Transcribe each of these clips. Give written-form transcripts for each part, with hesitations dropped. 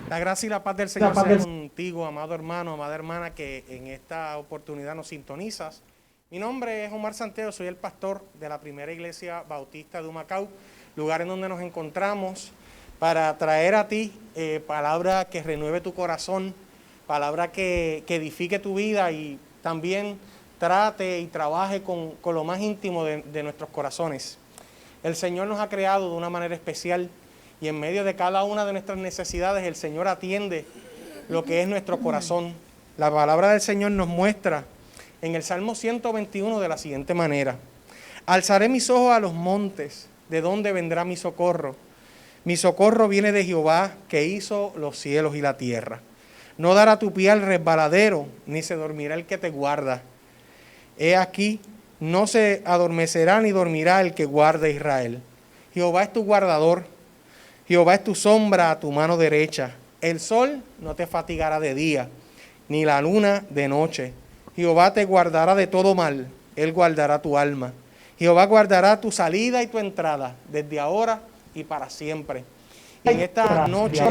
La gracia y la paz del Señor sea contigo, amado hermano, amada hermana, que en esta oportunidad nos sintonizas. Mi nombre es Omar Santiago, soy el pastor de la Primera Iglesia Bautista de Humacao, lugar en donde nos encontramos para traer a ti palabra que renueve tu corazón, palabra que edifique tu vida y también trate y trabaje con lo más íntimo de nuestros corazones. El Señor nos ha creado de una manera especial y en medio de cada una de nuestras necesidades el Señor atiende lo que es nuestro corazón. La palabra del Señor nos muestra en el Salmo 121 de la siguiente manera: alzaré mis ojos a los montes, ¿de dónde vendrá mi socorro? Mi socorro viene de Jehová, que hizo los cielos y la tierra. No dará tu pie al resbaladero, ni se dormirá el que te guarda. He aquí, no se adormecerá ni dormirá el que guarda a Israel. Jehová es tu guardador, Jehová es tu sombra a tu mano derecha. El sol no te fatigará de día, ni la luna de noche. Jehová te guardará de todo mal, Él guardará tu alma. Jehová guardará tu salida y tu entrada, desde ahora y para siempre. Y en esta noche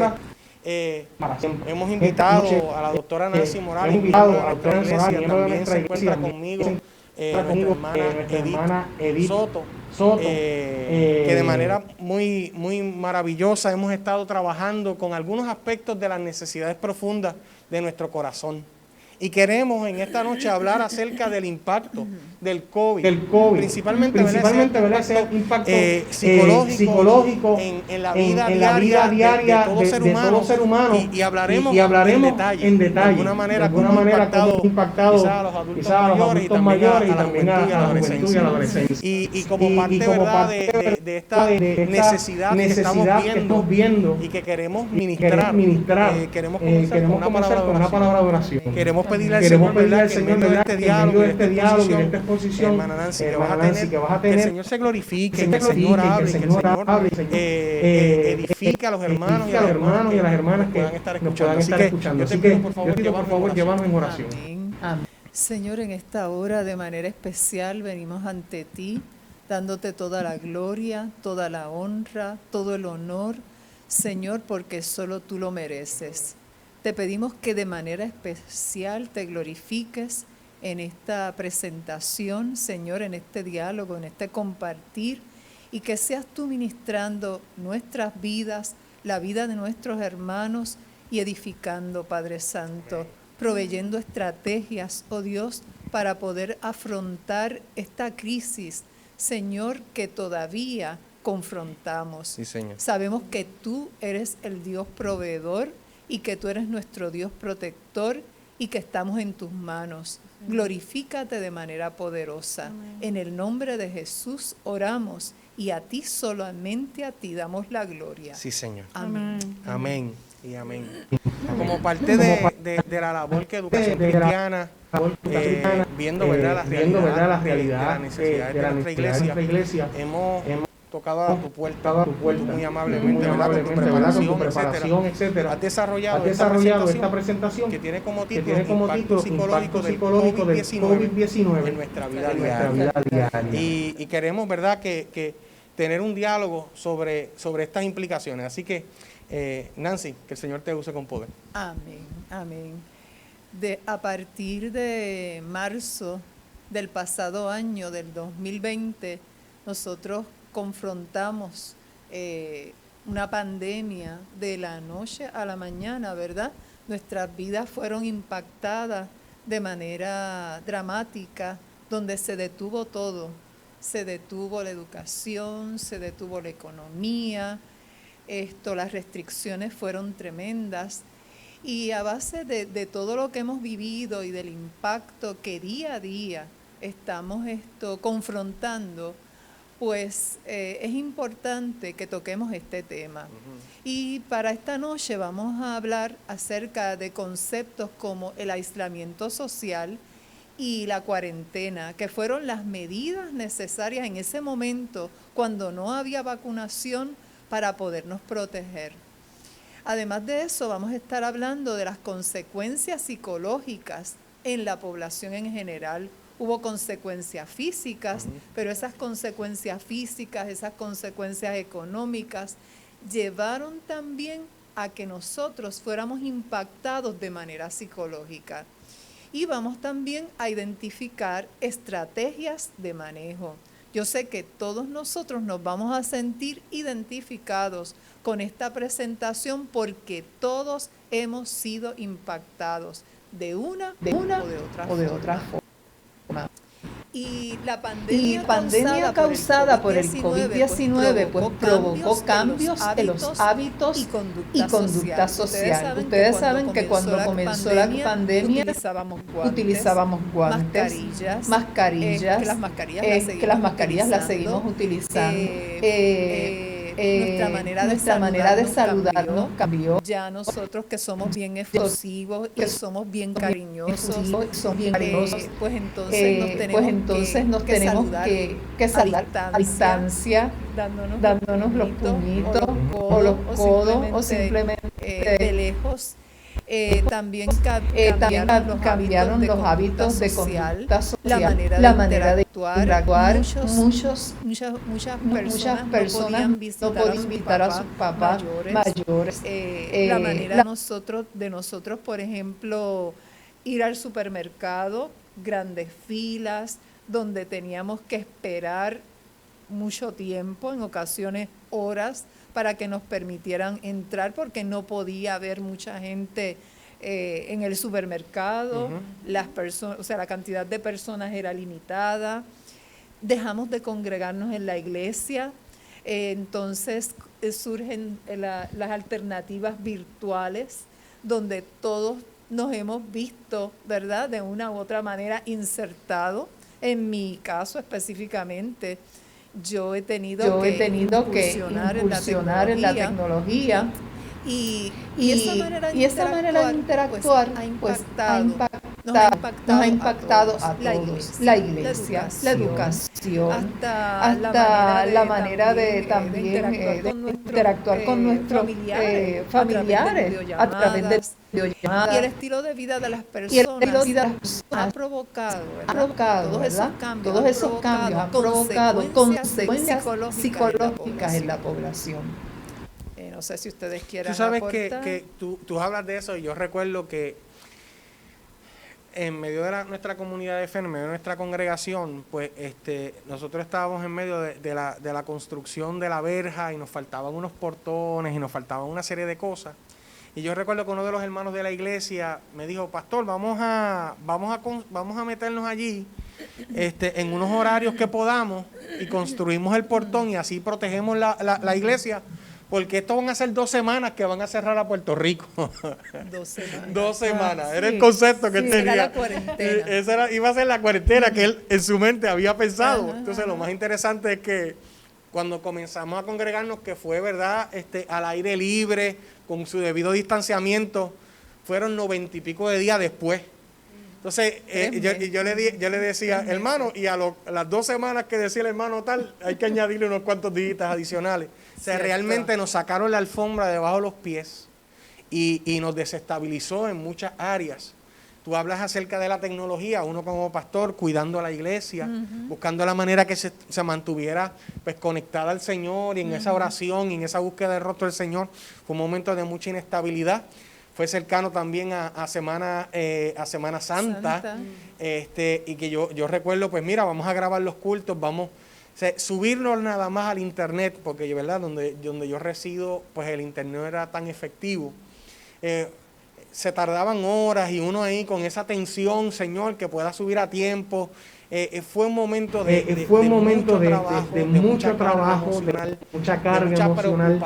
hemos invitado a la doctora Nancy Morales, miembro de nuestra iglesia, también se encuentra conmigo nuestra hermana Edith Soto, que de manera muy maravillosa hemos estado trabajando con algunos aspectos de las necesidades profundas de nuestro corazón. Y queremos en esta noche hablar acerca del impacto del COVID, principalmente ese impacto psicológico en la vida diaria de todo ser humano, y hablaremos en detalle, de alguna manera cómo ha impactado quizás a los adultos mayores y también a la juventud y a la adolescencia. Y como parte, ¿verdad?, de esta necesidad que estamos viendo y que queremos ministrar, queremos comenzar con una palabra de oración. Queremos pedirle al Señor, ¿verdad?, que en medio de este diálogo y de esta exposición, hermana Nancy, que vas a tener, que el Señor se glorifique, que el Señor hable, que el Señor edifique a los hermanos y a las hermanas que puedan estar escuchando. Así que yo te pido, por favor, llévanos en oración. Amén. Señor, en esta hora de manera especial venimos ante ti, dándote toda la gloria, toda la honra, todo el honor, Señor, porque solo tú lo mereces. Te pedimos que de manera especial te glorifiques en esta presentación, Señor, en este diálogo, en este compartir, y que seas tú ministrando nuestras vidas, la vida de nuestros hermanos y edificando, Padre Santo, proveyendo estrategias, oh Dios, para poder afrontar esta crisis, Señor, que todavía confrontamos. Sí, Señor. Sabemos que tú eres el Dios proveedor y que tú eres nuestro Dios protector y que estamos en tus manos. Amén. Glorifícate de manera poderosa. Amén. En el nombre de Jesús oramos y a ti, solamente a ti, damos la gloria. Sí, Señor. Amén. Amén y amén. Como parte de la labor que Educación Cristiana, viendo, ¿verdad?, la realidad, de las necesidades de nuestra iglesia, hemos tocado a tu puerta, muy amablemente, ¿verdad?, con tu preparación, etcétera. Has desarrollado esta presentación que tiene como título Impacto psicológico del COVID-19 en nuestra vida diaria. Y queremos, ¿verdad?, que tener un diálogo sobre estas implicaciones. Así que, Nancy, que el Señor te use con poder. Amén, amén. A partir de marzo del pasado año, del 2020, nosotros confrontamos una pandemia de la noche a la mañana, ¿verdad? Nuestras vidas fueron impactadas de manera dramática, donde se detuvo todo. Se detuvo la educación, se detuvo la economía, las restricciones fueron tremendas. Y a base de todo lo que hemos vivido y del impacto que día a día estamos confrontando, pues es importante que toquemos este tema. Uh-huh. Y para esta noche vamos a hablar acerca de conceptos como el aislamiento social y la cuarentena, que fueron las medidas necesarias en ese momento cuando no había vacunación para podernos proteger. Además de eso, vamos a estar hablando de las consecuencias psicológicas en la población en general. Hubo consecuencias físicas, pero esas consecuencias físicas, esas consecuencias económicas, llevaron también a que nosotros fuéramos impactados de manera psicológica. Y vamos también a identificar estrategias de manejo. Yo sé que todos nosotros nos vamos a sentir identificados con esta presentación porque todos hemos sido impactados de una o de otra forma. Y la pandemia causada por el COVID-19 pues provocó cambios en los hábitos y conducta social. Ustedes saben que cuando comenzó la pandemia utilizábamos guantes, mascarillas, que las mascarillas las seguimos utilizando. Nuestra manera de saludarnos cambió. Ya nosotros que somos bien efusivos y somos bien cariñosos, pues entonces nos tenemos que saludar a distancia, dándonos los puñitos o los codos o simplemente de lejos. También cambiaron los hábitos de conducta social, la manera de interactuar. Muchas personas no podían invitar a sus papás mayores. La manera de nosotros, por ejemplo, ir al supermercado, grandes filas, donde teníamos que esperar mucho tiempo, en ocasiones horas, para que nos permitieran entrar porque no podía haber mucha gente en el supermercado, las personas, o sea, la cantidad de personas era limitada. Dejamos de congregarnos en la iglesia, entonces surgen las alternativas virtuales donde todos nos hemos visto, ¿verdad?, de una u otra manera insertado. En mi caso específicamente, yo he tenido que incursionar en la tecnología y esa manera de interactuar pues, nos ha impactado a todos. La iglesia, la educación, hasta la manera de también interactuar con nuestros familiares a través de videollamadas. Y el estilo de vida de las personas ha provocado todos esos cambios han provocado consecuencias psicológicas en la población. No sé si ustedes quieran aportar. Tú sabes que tú hablas de eso y yo recuerdo que en medio de nuestra comunidad de fe, en medio de nuestra congregación, pues nosotros estábamos en medio de la construcción de la verja y nos faltaban unos portones y nos faltaban una serie de cosas. Y yo recuerdo que uno de los hermanos de la iglesia me dijo, pastor, vamos a meternos allí en unos horarios que podamos y construimos el portón y así protegemos la iglesia. Porque esto van a ser 2 semanas que van a cerrar a Puerto Rico. 2 semanas. 2 semanas. Era el concepto que él tenía. Era la cuarentena. Iba a ser la cuarentena que él en su mente había pensado. Entonces, lo más interesante es que cuando comenzamos a congregarnos, que fue, ¿verdad?, al aire libre, con su debido distanciamiento, fueron 90 y pico de días después. Entonces, yo le decía, hermano, y a las 2 semanas que decía el hermano tal, hay que añadirle unos cuantos días adicionales. O sea, realmente nos sacaron la alfombra debajo de los pies y nos desestabilizó en muchas áreas. Tú hablas acerca de la tecnología, uno como pastor cuidando a la iglesia, buscando la manera que se mantuviera pues conectada al Señor y en esa oración y en esa búsqueda del rostro del Señor. Fue un momento de mucha inestabilidad. Fue cercano también a Semana Santa. Y que yo recuerdo, pues mira, vamos a grabar los cultos, vamos subirnos nada más al internet, porque ¿verdad? Donde yo resido, pues el internet no era tan efectivo. Se tardaban horas y uno ahí con esa tensión, Señor, que pueda subir a tiempo. Fue un momento de mucho trabajo, de mucha carga emocional,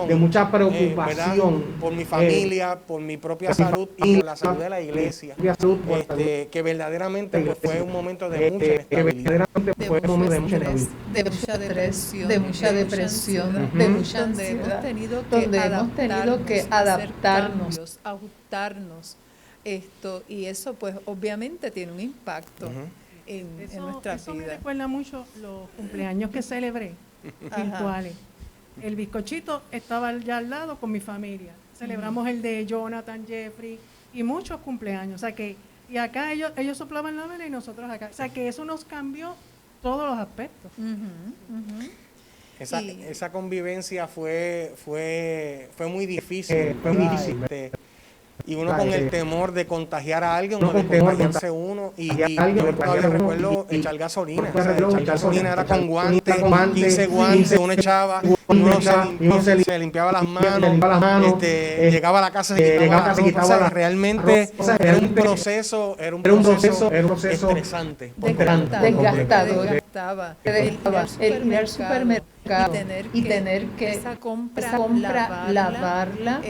de mucha preocupación por mi familia, por mi propia salud y por la salud de la iglesia, que verdaderamente pues, fue un momento de mucha inestabilidad, de mucha depresión, de mucha ansiedad, donde hemos tenido que adaptarnos, ajustarnos y eso pues obviamente tiene un impacto. En nuestra eso vida. Me recuerda mucho los cumpleaños que celebré virtuales. El bizcochito estaba ya al lado con mi familia. Celebramos el de Jonathan, Jeffrey y muchos cumpleaños. O sea que, y acá ellos soplaban la vela y nosotros acá. O sea que eso nos cambió todos los aspectos. Esa convivencia fue muy difícil. Y uno con el temor de contagiar a alguien o de contagiarse uno. Y yo todavía recuerdo echar gasolina. Echar gasolina era con guantes, 15 guantes, uno echaba, uno se limpiaba las manos, llegaba a la casa, se quitaba la ropa. Realmente era un proceso estresante. Desgastador. El ir al supermercado y tener que esa compra lavarla,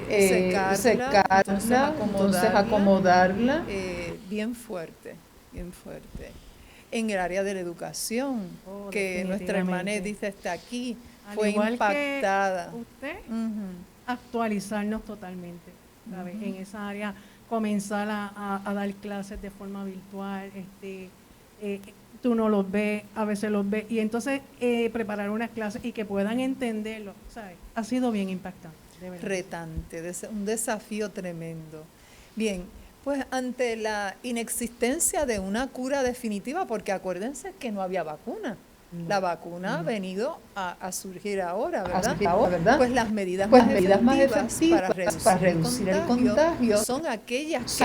secarla, entonces acomodarla. Bien fuerte. En el área de la educación, que nuestra hermana Edith está aquí, fue impactada. Usted, actualizarnos totalmente, ¿sabes? En esa área, comenzar a dar clases de forma virtual, tú no los ves, a veces los ves, y entonces preparar unas clases y que puedan entenderlo, ¿sabes? Ha sido bien impactante, de verdad. Retante, un desafío tremendo. Bien, pues ante la inexistencia de una cura definitiva, porque acuérdense que no había vacuna. La vacuna ha venido a surgir ahora, ¿verdad? Pues las medidas más efectivas para reducir el contagio son aquellas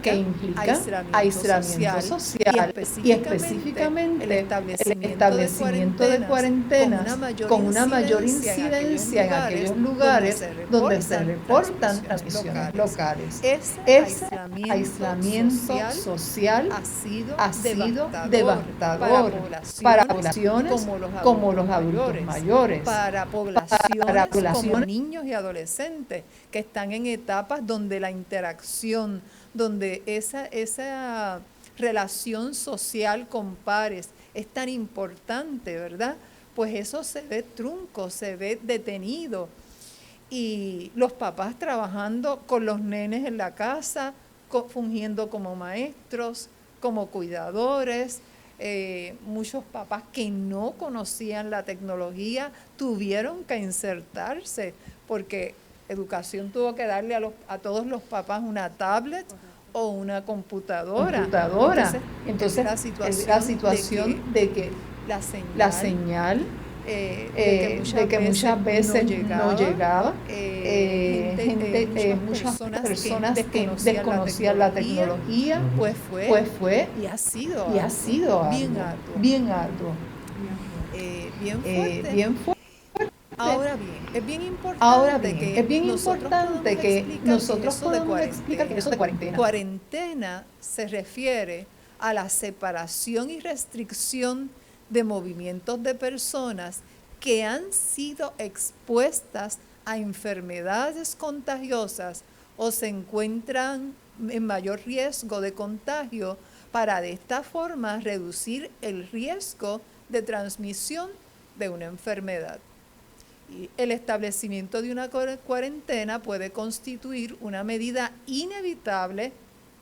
que implican aislamiento social y específicamente el establecimiento de cuarentena con una mayor incidencia en aquellos lugares donde se reportan transmisiones locales. Ese aislamiento social ha sido devastador para poblaciones como los adultos mayores, para poblaciones como niños y adolescentes que están en etapas donde la interacción, donde esa relación social con pares es tan importante, ¿verdad? Pues eso se ve trunco, se ve detenido. Y los papás trabajando con los nenes en la casa, fungiendo como maestros, como cuidadores. Muchos papás que no conocían la tecnología tuvieron que insertarse porque educación tuvo que darle a todos los papás una tablet o una computadora. Entonces la situación de que la señal de que muchas veces no llegaba, muchas personas que desconocían la tecnología, pues fue y ha sido bien arduo, bien fuerte. Ahora bien, es bien importante que nosotros podamos explicar que eso de cuarentena. Cuarentena se refiere a la separación y restricción de movimientos de personas que han sido expuestas a enfermedades contagiosas o se encuentran en mayor riesgo de contagio para de esta forma reducir el riesgo de transmisión de una enfermedad. Y el establecimiento de una cuarentena puede constituir una medida inevitable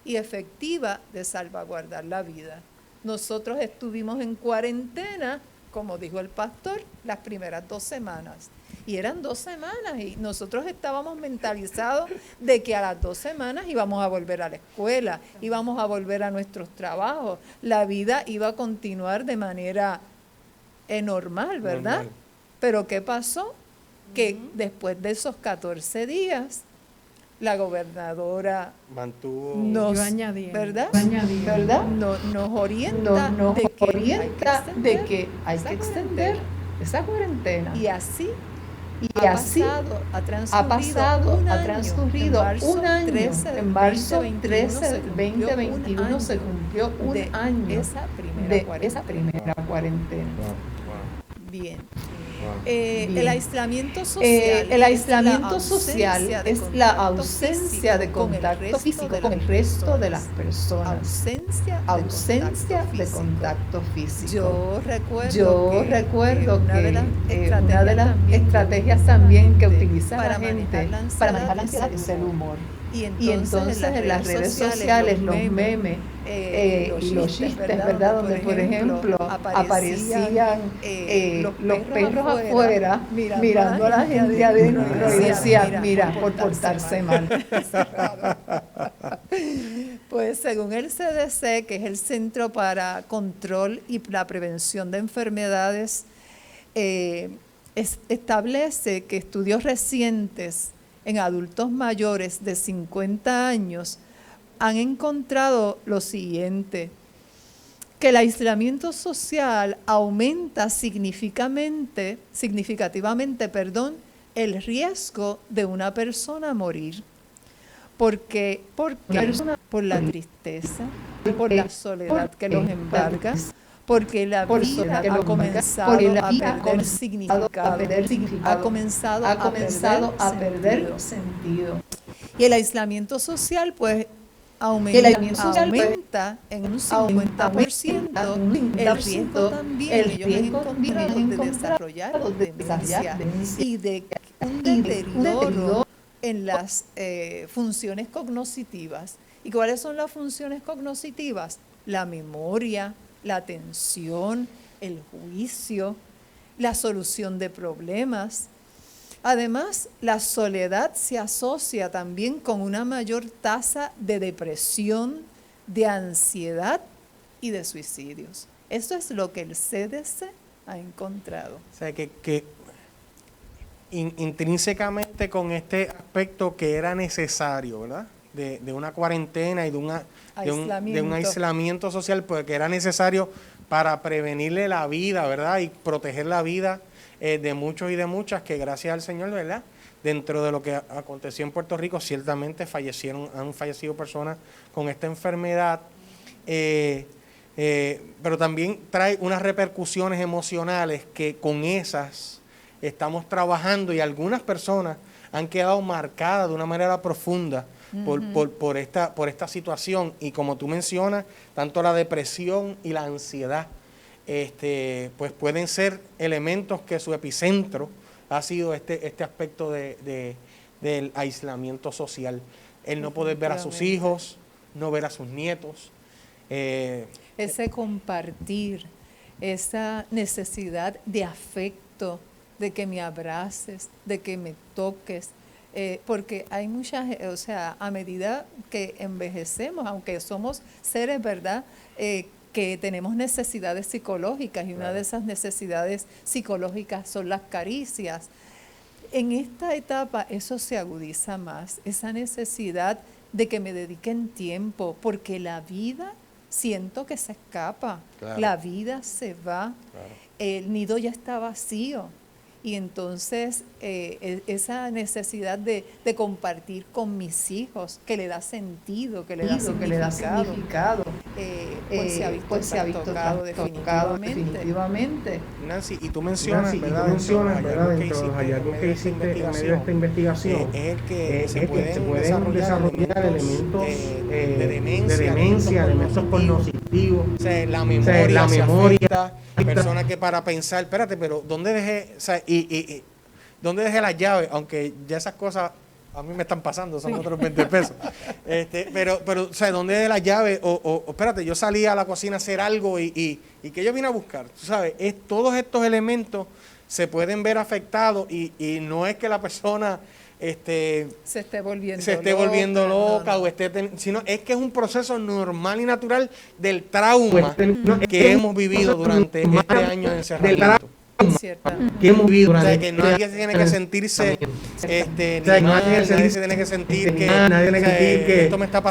y efectiva de salvaguardar la vida. Nosotros estuvimos en cuarentena, como dijo el pastor, las primeras 2 semanas. Y eran 2 semanas y nosotros estábamos mentalizados de que a las 2 semanas íbamos a volver a la escuela, íbamos a volver a nuestros trabajos. La vida iba a continuar de manera normal, ¿verdad? Normal. Pero ¿qué pasó? Que después de esos 14 días, la gobernadora nos orienta de que hay que extender esa cuarentena. Y así ha transcurrido un año. En marzo 13 del 2021 se cumplió un año de esa primera cuarentena. Bien. El aislamiento social es la ausencia de contacto físico con el resto de las personas. Ausencia de contacto físico. Yo recuerdo que una de las estrategias también que utiliza la gente para manejar la ansiedad es el humor. Y entonces en las redes sociales los memes y los chistes, ¿verdad? Donde, por ejemplo, aparecían los perros afuera mirando a la gente adentro y decían, mira, por portarse mal. Pues según el CDC, que es el Centro para Control y la Prevención de Enfermedades, establece que estudios recientes en adultos mayores de 50 años han encontrado lo siguiente, que el aislamiento social aumenta significativamente, el riesgo de una persona morir. ¿Por qué? Por la tristeza, por la soledad que los embarga, porque la vida ha comenzado a perder significado, ha comenzado a perder sentido. Y el aislamiento social, pues, aumenta en un 50% el riesgo también, ellos han encontrado, de desarrollar demencia y de un deterioro en las funciones cognitivas. ¿Y cuáles son las funciones cognitivas? La memoria, la atención, el juicio, la solución de problemas. Además, la soledad se asocia también con una mayor tasa de depresión, de ansiedad y de suicidios. Eso es lo que el CDC ha encontrado. O sea, que intrínsecamente con este aspecto que era necesario, ¿verdad? De una cuarentena y de un aislamiento social, porque era necesario para prevenirle la vida, ¿verdad? Y proteger la vida de muchos y de muchas que gracias al Señor, ¿verdad? Dentro de lo que aconteció en Puerto Rico, ciertamente han fallecido personas con esta enfermedad, pero también trae unas repercusiones emocionales que con esas estamos trabajando y algunas personas han quedado marcadas de una manera profunda por esta situación, y como tú mencionas, tanto la depresión y la ansiedad pues pueden ser elementos que su epicentro ha sido este aspecto del aislamiento social, el no poder ver a sus hijos, no ver a sus nietos. Ese compartir, esa necesidad de afecto, de que me abraces, de que me toques, porque hay muchas, o sea, a medida que envejecemos, aunque somos seres, ¿verdad?, que tenemos necesidades psicológicas, y una de esas necesidades psicológicas son las caricias. En esta etapa eso se agudiza más, esa necesidad de que me dediquen tiempo, porque la vida siento que se escapa, la vida se va, el nido ya está vacío. Y entonces esa necesidad de compartir con mis hijos, que le da sentido, que le da significado, pues se ha visto tocado definitivamente. Nancy, y tú mencionas, ¿verdad? Dentro de los hallazgos que hiciste en medio de esta investigación, es el que se pueden desarrollar elementos de demencia, elementos cognitivos, o sea, la memoria se afecta, personas que para pensar, espérate, pero ¿dónde dejé? O sea, y ¿dónde dejé las llaves? Aunque ya esas cosas a mí me están pasando, son otros 20 pesos. Pero, o sea, ¿dónde dejé las llaves? O espérate, yo salí a la cocina a hacer algo y que yo vine a buscar. Tú sabes, todos estos elementos se pueden ver afectados y no es que la persona se esté volviendo loca, o sino es que es un proceso normal y natural del trauma que hemos vivido durante este año de encerramiento. Que hemos vivido, o sea, que nadie tiene que sentirse nadie tiene que sentir que esto me está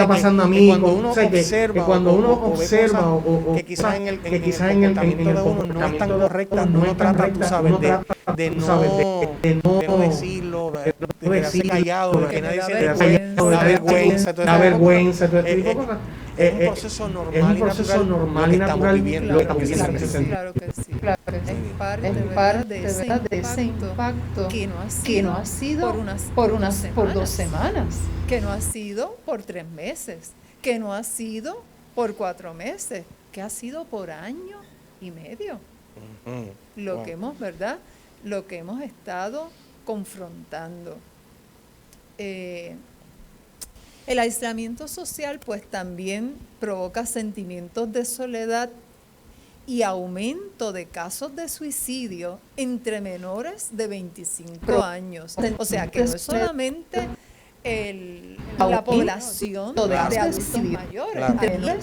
pasando a mí, cuando uno observa o que quizás en el comportamiento de uno no es tan correcta, uno trata, tú sabes, de no decirlo, de quedarse callado, de que nadie se da vergüenza, es un proceso normal y natural lo que estamos viviendo. Claro que sí. Es parte de ese impacto que no ha sido por 2 semanas, que no ha sido por 3 meses, que no ha sido por 4 meses, que ha sido por año y medio. Lo que hemos, ¿verdad?, lo que hemos estado confrontando. El aislamiento social pues también provoca sentimientos de soledad y aumento de casos de suicidio entre menores de 25 años. O sea que no es solamente la población de adultos mayores. Claro.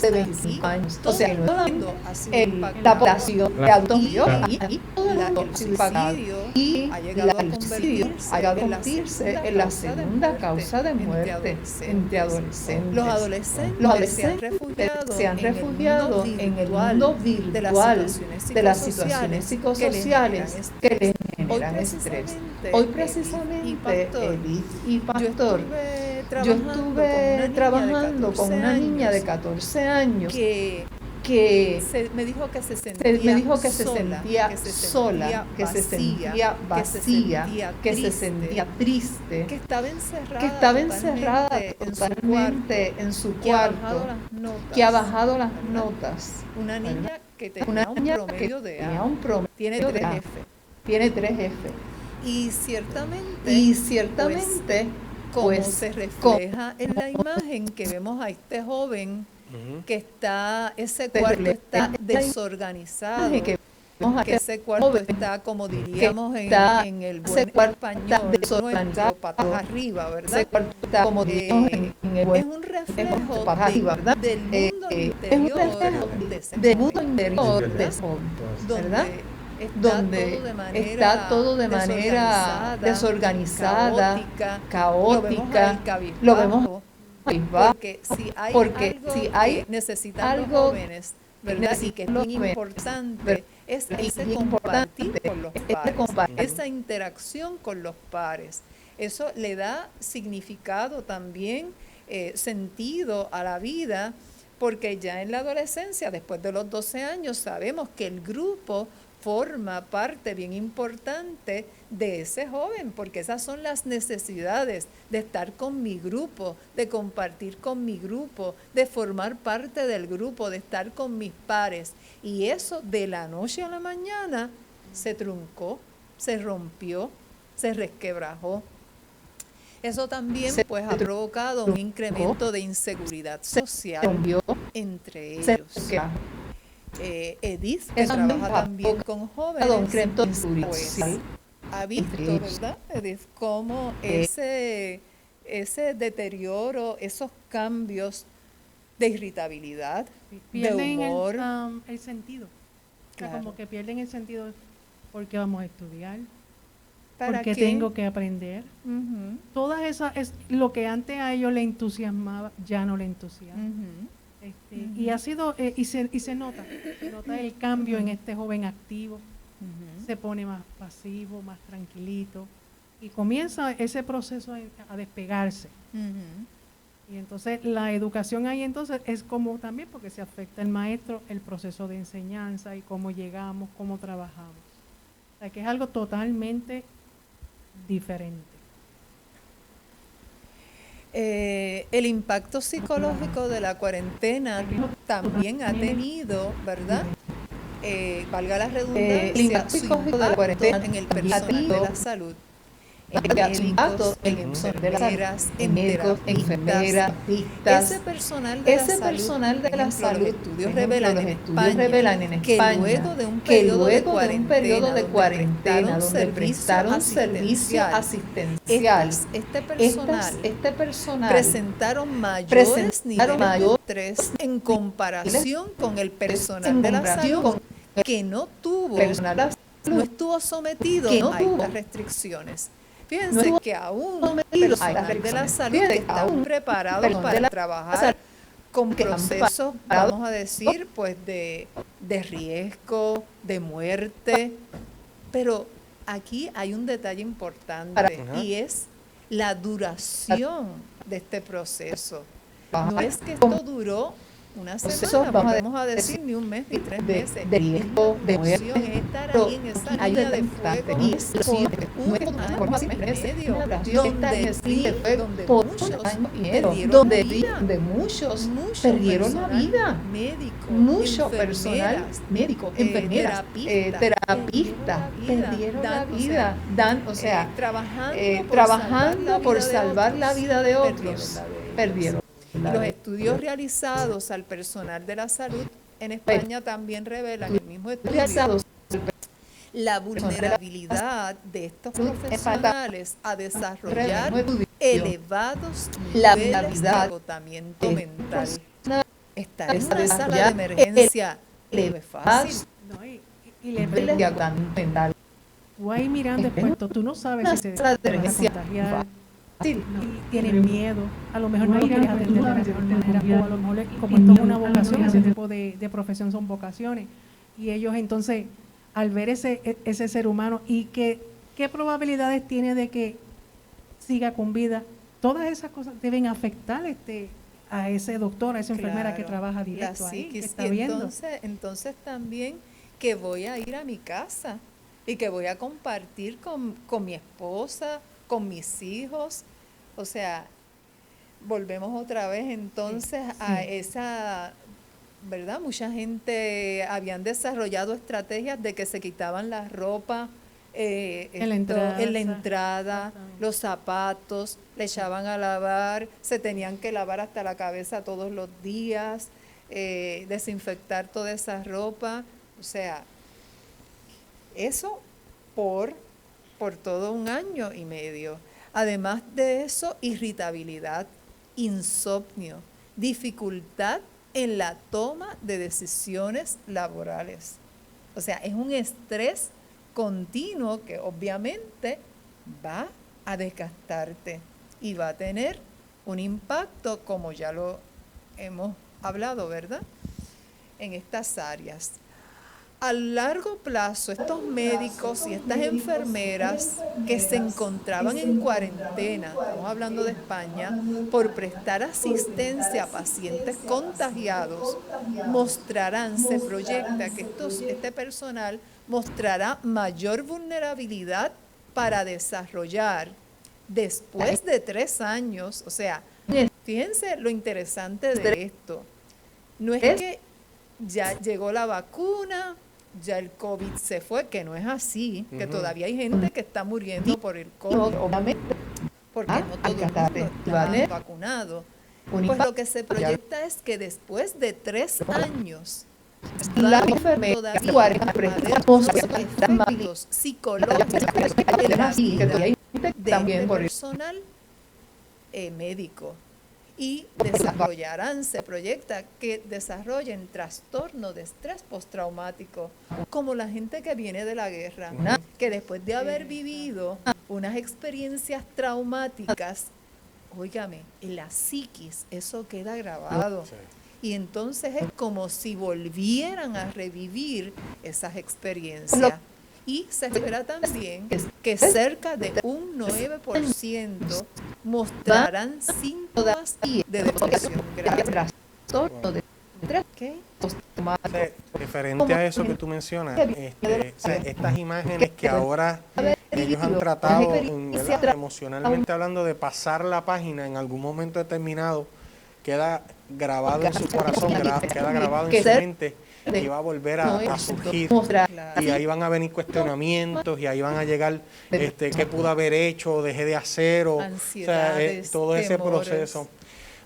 De 25 años. O sea, todo el mundo ha sido impactado. La población de adultos mayores El suicidio ha llegado a convertirse en la segunda causa de muerte entre adolescentes. Los adolescentes se han refugiado en el mundo virtual de las situaciones psicosociales que les generan estrés. Hoy precisamente, Edith y Pastor, yo estuve trabajando con una niña de 14 años que me dijo que se sentía sola, que se sentía vacía, que se sentía triste, que estaba encerrada totalmente en su cuarto, que ha bajado las notas. Una niña que tenía un promedio de A, tiene 3 F. Tiene 3 F. Y ciertamente, como se refleja en la imagen que vemos a este joven, que está, ese cuarto está desorganizado, que ese cuarto está, como diríamos en el buen español, nuestro, patas arriba, ¿verdad? Es un reflejo del mundo interior de ese mundo, ¿verdad? Donde está todo de manera desorganizada, caótica, lo vemos porque si hay necesitan los jóvenes, ¿verdad? Y que es muy importante es ese compartir con los pares, esa interacción con los pares. Eso le da significado también, sentido a la vida, porque ya en la adolescencia, después de los 12 años, sabemos que el grupo forma parte bien importante de ese joven, porque esas son las necesidades de estar con mi grupo, de compartir con mi grupo, de formar parte del grupo, de estar con mis pares. Y eso de la noche a la mañana se truncó, se rompió, se resquebrajó. Eso también pues ha provocado un incremento de inseguridad social entre ellos. Edith, que trabaja también con jóvenes, pues ha visto, ¿verdad, Edith, cómo ese deterioro, esos cambios de irritabilidad, de humor, el sentido. Claro. O sea, como que pierden el sentido de por qué vamos a estudiar, ¿para por qué tengo que aprender. Uh-huh. Todas esas, lo que antes a ellos les entusiasmaba, ya no les entusiasma. Uh-huh. Y ha sido, y se nota el cambio en este joven activo, se pone más pasivo, más tranquilito, y comienza ese proceso a despegarse. Y entonces la educación ahí entonces es como también, porque se afecta el maestro, el proceso de enseñanza y cómo llegamos, cómo trabajamos. O sea que es algo totalmente diferente. El impacto psicológico de la cuarentena también ha tenido, ¿verdad? Valga la redundancia, el impacto psicológico de la cuarentena en el personal de la salud. En médicos, en enfermeras, enfermeras, ese personal de la salud, los estudios revelan en España que luego de un cuarentena donde prestaron servicio asistencial, este personal presentaron mayores niveles de estrés en comparación con el personal de la salud que no estuvo sometido a estas restricciones. Fíjense que aún el personal de la salud están preparados para trabajar con procesos, vamos a decir, pues de riesgo, de muerte. Pero aquí hay un detalle importante y es la duración de este proceso. No es que esto duró una semana, vamos a decir, ni un mes, ni 3 meses. De riesgo, de muerte, es estar ahí en esa línea de fuego, un año y medio, donde muchos perdieron la vida, mucho personal médico, enfermeras, terapistas, perdieron la vida, trabajando por salvar la vida de otros, perdieron. Los estudios realizados al personal de la salud en España también revelan, el mismo estudio, la vulnerabilidad de estos profesionales a desarrollar elevados niveles de agotamiento mental. Estar en una sala de emergencia no es fácil. No, y le pregunto, tú ahí mirando el puesto, tú no sabes si te vas a contagiar, y tienen miedo, a lo mejor no lo quieres atender de la mejor manera, o a lo mejor, como esto es una vocación, ese tipo de profesión son vocaciones, y ellos entonces, al ver ese ser humano, y qué probabilidades tiene de que siga con vida, todas esas cosas deben afectar a ese doctor, a esa enfermera que trabaja directo ahí, que está viendo. Entonces también que voy a ir a mi casa y que voy a compartir con mi esposa, con mis hijos. O sea, volvemos otra vez entonces a esa, ¿verdad? Mucha gente habían desarrollado estrategias de que se quitaban la ropa en la entrada, los zapatos, le echaban a lavar, se tenían que lavar hasta la cabeza todos los días, desinfectar toda esa ropa. O sea, eso por todo un año y medio. Además de eso, irritabilidad, insomnio, dificultad en la toma de decisiones laborales. O sea, es un estrés continuo que obviamente va a desgastarte y va a tener un impacto, como ya lo hemos hablado, ¿verdad?, en estas áreas. A largo plazo, estos médicos y estas enfermeras que se encontraban en cuarentena, estamos hablando de España, por prestar asistencia a pacientes contagiados, se proyecta que este personal mostrará mayor vulnerabilidad para desarrollar después de 3 años. O sea, fíjense lo interesante de esto. No es que ya llegó la vacuna, ya el COVID se fue, que no es así, que todavía hay gente que está muriendo por el COVID, obviamente, porque no todo el mundo está vacunado. Pues lo que se proyecta es que después de 3 años, la enfermedad efectos psicológicos en la vida del personal médico. Y se proyecta que desarrollen trastorno de estrés postraumático, como la gente que viene de la guerra, que después de haber vivido unas experiencias traumáticas, óigame, en la psiquis eso queda grabado. Y entonces es como si volvieran a revivir esas experiencias. Y se espera también que cerca de un 9% mostrarán síntomas de depresión grave. Referente a eso que tú mencionas, estas imágenes que ahora ellos han tratado, emocionalmente hablando, de pasar la página en algún momento determinado, queda grabado en su corazón, queda grabado en su mente, y va a volver a surgir, y ahí van a venir cuestionamientos, y ahí van a llegar qué pudo haber hecho, dejé de hacer, o sea, todo ese proceso.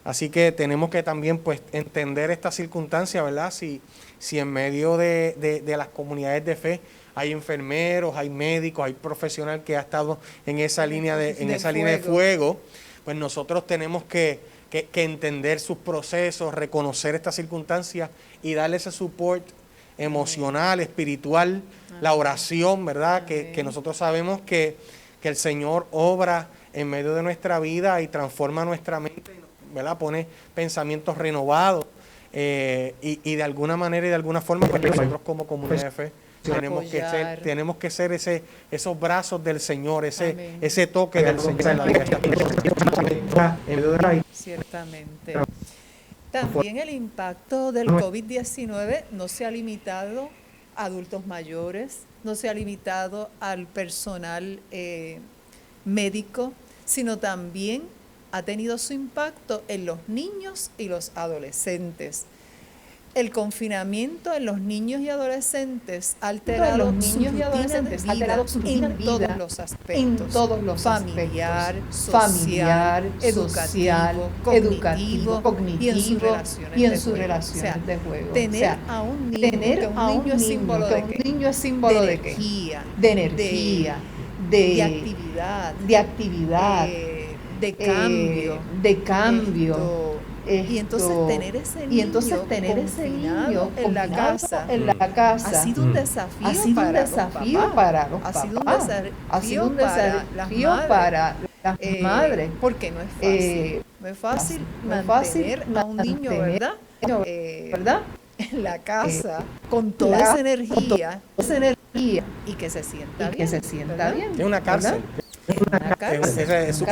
Así que tenemos que también pues entender esta circunstancia, ¿verdad? Si en medio de las comunidades de fe hay enfermeros, hay médicos, hay profesional que ha estado en esa línea de fuego, pues nosotros tenemos que entender sus procesos, reconocer estas circunstancias y darle ese support emocional, espiritual, la oración, ¿verdad? Que nosotros sabemos que el Señor obra en medio de nuestra vida y transforma nuestra mente, ¿verdad? Pone pensamientos renovados, y de alguna manera y de alguna forma, pues nosotros como comunidad de fe tenemos que ser esos brazos del Señor, ese toque del Señor en la vida. Ciertamente. También el impacto del COVID-19 no se ha limitado a adultos mayores, no se ha limitado al personal médico, sino también ha tenido su impacto en los niños y los adolescentes. el confinamiento en los niños y adolescentes ha alterado su rutina de vida en todos los aspectos, familiar, social, educativo, y en sus relaciones de juego. Tener a un niño es símbolo de qué? De energía, de actividad, de cambio. Y entonces tener ese niño en la casa ha sido un desafío para los papás, ha sido un desafío para las madres, porque no es fácil, mantener a un niño, ¿verdad? En la casa con toda esa energía y que se sienta bien. Es una cárcel.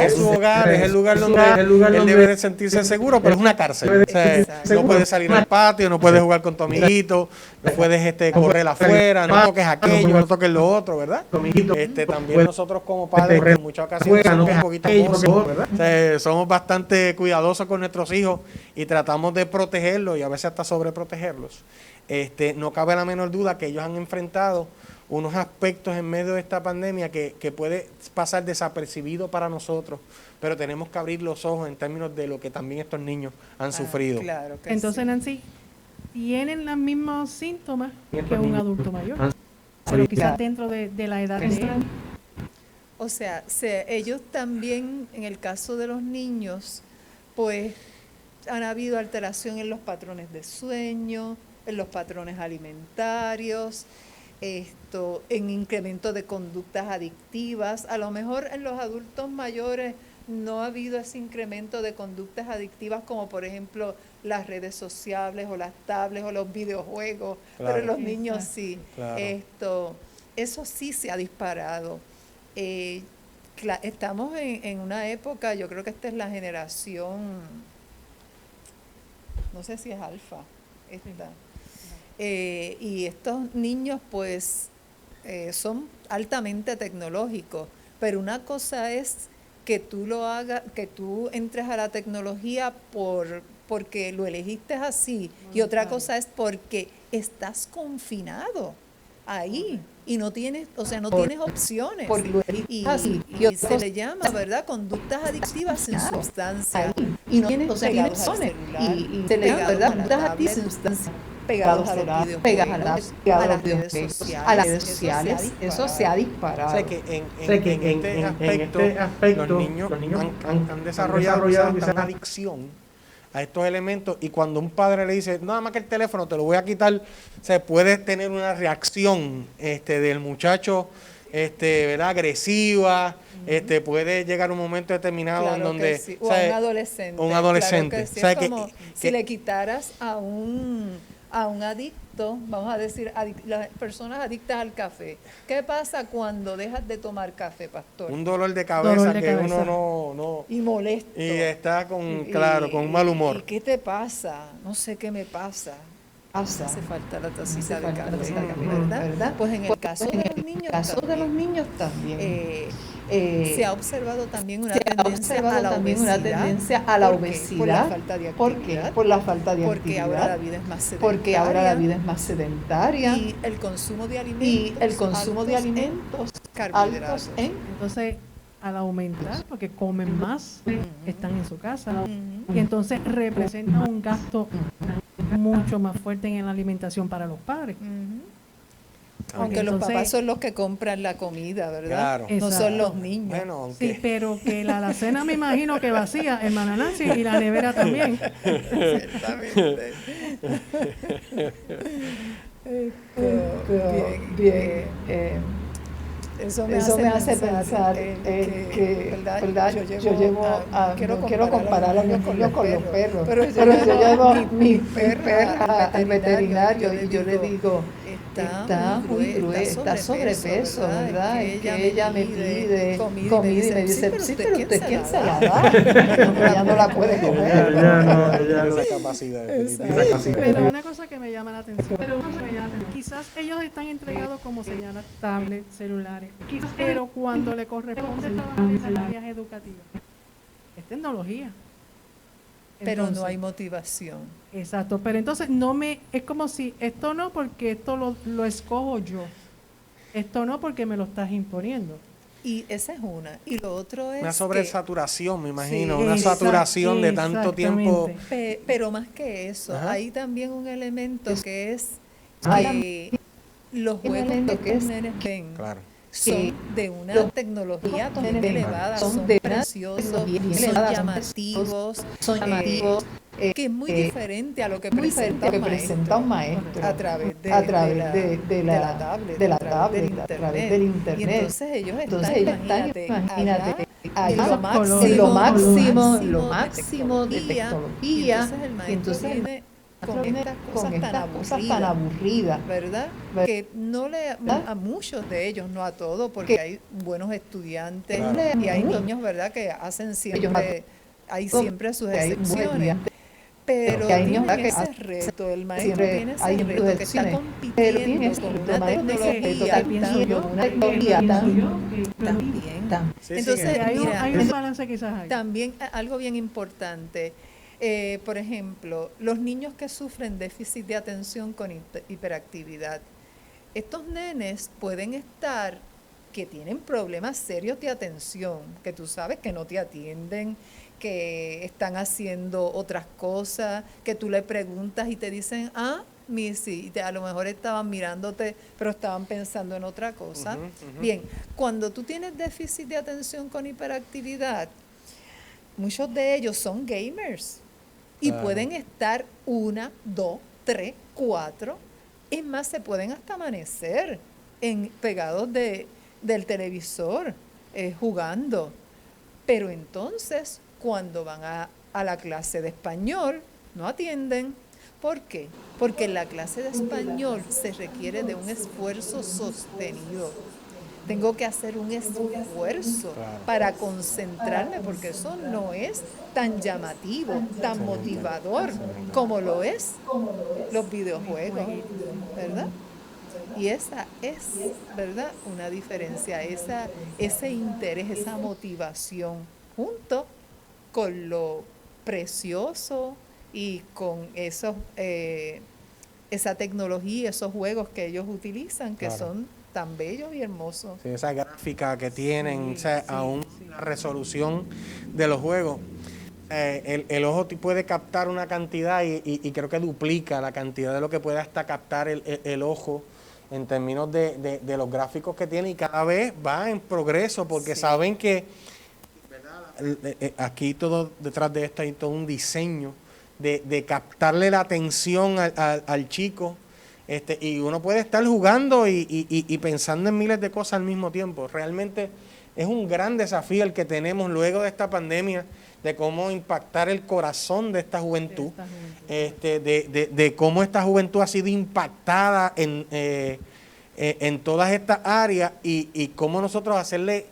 Es su hogar, es el lugar donde él debe de sentirse seguro, pero es una cárcel. O sea, no puedes salir al patio, no puedes jugar con tu amiguito, no puedes correr afuera, no toques aquello, no toques lo otro, ¿verdad? También nosotros como padres, en muchas ocasiones somos un poquito mozos, ¿verdad? Somos bastante cuidadosos con nuestros hijos y tratamos de protegerlos y a veces hasta sobreprotegerlos. No cabe la menor duda que ellos han enfrentado unos aspectos en medio de esta pandemia que puede pasar desapercibido para nosotros, pero tenemos que abrir los ojos en términos de lo que también estos niños han sufrido. Claro que entonces, sí. Nancy, tienen los mismos síntomas que un adulto mayor, pero quizás dentro de la edad de ellos. O sea, ellos también, en el caso de los niños, pues han habido alteración en los patrones de sueño, en los patrones alimentarios, en incremento de conductas adictivas. A lo mejor en los adultos mayores no ha habido ese incremento de conductas adictivas como por ejemplo las redes sociales o las tablets o los videojuegos, claro, pero los niños sí. Claro. Eso sí se ha disparado. Estamos en una época, yo creo que esta es la generación, no sé si es alfa, y estos niños pues son altamente tecnológicos, pero una cosa es que tú lo hagas, que tú entres a la tecnología porque lo elegiste así, y otra cosa es porque estás confinado ahí y no tienes, no tienes opciones, y se le llama, ¿verdad?, conductas adictivas sin sustancia, y no tienes opciones, y se le llama, ¿verdad?, conductas adictivas sin sustancia, pegados a los videojuegos, a las redes sociales, eso se ha disparado. O sea que en este aspecto los niños han desarrollado una adicción a estos elementos, y cuando un padre le dice, nada más que el teléfono te lo voy a quitar, se puede tener una reacción del muchacho ¿verdad?, agresiva. Puede llegar un momento determinado, claro, en donde sí. O sea, un adolescente, claro que sí. Es como si le quitaras a un adicto, vamos a decir, las personas adictas al café. ¿Qué pasa cuando dejas de tomar café, pastor? Un dolor de cabeza que uno no y molesto. Y está con un mal humor. ¿Y qué te pasa? No sé qué me pasa. Hace falta la tacita de café, ¿verdad? Pues en el caso de los niños también. Se ha observado también una tendencia a la obesidad. ¿Por qué? Por la falta de actividad. Porque ahora la vida es más sedentaria. Y el consumo de alimentos, carbohidratos. Entonces, al aumentar, porque comen más, están en su casa, y entonces representa un gasto mucho más fuerte en la alimentación para los padres. Aunque entonces, los papás son los que compran la comida, ¿verdad? Claro. No son los niños. Bueno, sí, pero que la alacena me imagino que vacía, hermana Nancy, y la nevera también. Ciertamente. Bien. Eso me hace pensar que ¿verdad? Yo llevo quiero comparar a los niños con los perros, pero yo llevo mi perra al veterinario y yo le digo, está muy gruesa, está sobrepeso, ¿verdad? Que ella me pide comida y me dice, sí, pero usted ¿quién se la da? Ya no la puede comer. Esa capacidad. Pero una cosa que me llama la atención, quizás ellos están entregados, como señalan, tablets, celulares, pero cuando le corresponde trabajar en las áreas educativas, es tecnología. Pero Entonces, no hay motivación. exacto, pero entonces es como si esto no porque esto lo escojo yo, esto no porque me lo estás imponiendo. Y esa es una. Y lo otro es una sobresaturación, me imagino, Sí, una saturación de tanto tiempo. Pero más que eso, Ajá. hay también un elemento que es Hay los juegos que estos nenes ven. Claro. Son de una tecnología bien elevada, son preciosos, son llamativos, que es muy diferente a lo que presenta un maestro a través de la tablet, a través del internet. Y entonces ellos están, imagínate, allá en lo máximo de tecnología, y entonces el maestro viene con estas cosas tan aburridas, ¿verdad? Que no le a muchos de ellos, no a todos, porque hay buenos estudiantes, claro, y hay niños, ¿verdad?, que hacen siempre, hay siempre sus excepciones. Pero tienen ese reto, el maestro tiene ese reto, que está compitiendo con una tecnología también. Entonces, hay un balance quizás ahí. También algo bien importante. Por ejemplo, los niños que sufren déficit de atención con hiperactividad, estos nenes pueden estar que tienen problemas serios de atención, que tú sabes que no te atienden, que están haciendo otras cosas, que tú le preguntas y te dicen, Missy, a lo mejor estaban mirándote, pero estaban pensando en otra cosa. Bien, cuando tú tienes déficit de atención con hiperactividad, muchos de ellos son gamers. Y pueden estar 1, 2, 3, 4. Es más, se pueden hasta amanecer pegados del televisor jugando. Pero entonces, cuando van a la clase de español, no atienden. ¿Por qué? Porque en la clase de español se requiere de un esfuerzo sostenido. Tengo que hacer un esfuerzo para concentrarme, porque eso no es tan llamativo, tan motivador como lo es los videojuegos, ¿verdad? Y esa es, ¿verdad?, una diferencia, ese interés, esa motivación, junto con lo precioso y con esa tecnología, esos juegos que ellos utilizan, que son tan bellos y hermosos. Sí, esa gráfica que tienen, aún la resolución de los juegos. El ojo puede captar una cantidad y creo que duplica la cantidad de lo que puede hasta captar el ojo en términos de los gráficos que tiene, y cada vez va en progreso, porque saben que, ¿verdad?, aquí todo detrás de esto hay todo un diseño de captarle la atención al chico. Y uno puede estar jugando y pensando en miles de cosas al mismo tiempo. Realmente es un gran desafío el que tenemos luego de esta pandemia, de cómo impactar el corazón de esta juventud, de cómo esta juventud ha sido impactada en todas estas áreas, y cómo nosotros hacerle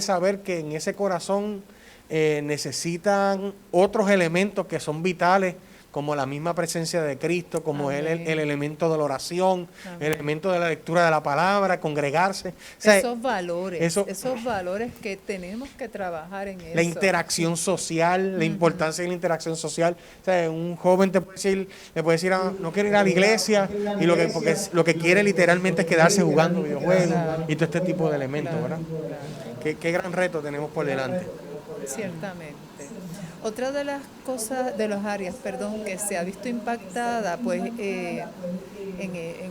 saber que en ese corazón necesitan otros elementos que son vitales, como la misma presencia de Cristo, como el elemento de la oración, el elemento de la lectura de la palabra, congregarse. O sea, esos valores que tenemos que trabajar en eso. La interacción social, la importancia de la interacción social. O sea, un joven le puede decir, no quiero ir a la iglesia, y porque lo que quiere literalmente es quedarse jugando videojuegos y todo este tipo de elementos, ¿verdad? Qué gran reto tenemos por delante. Ciertamente. Otra de las cosas, de las áreas, que se ha visto impactada, pues, en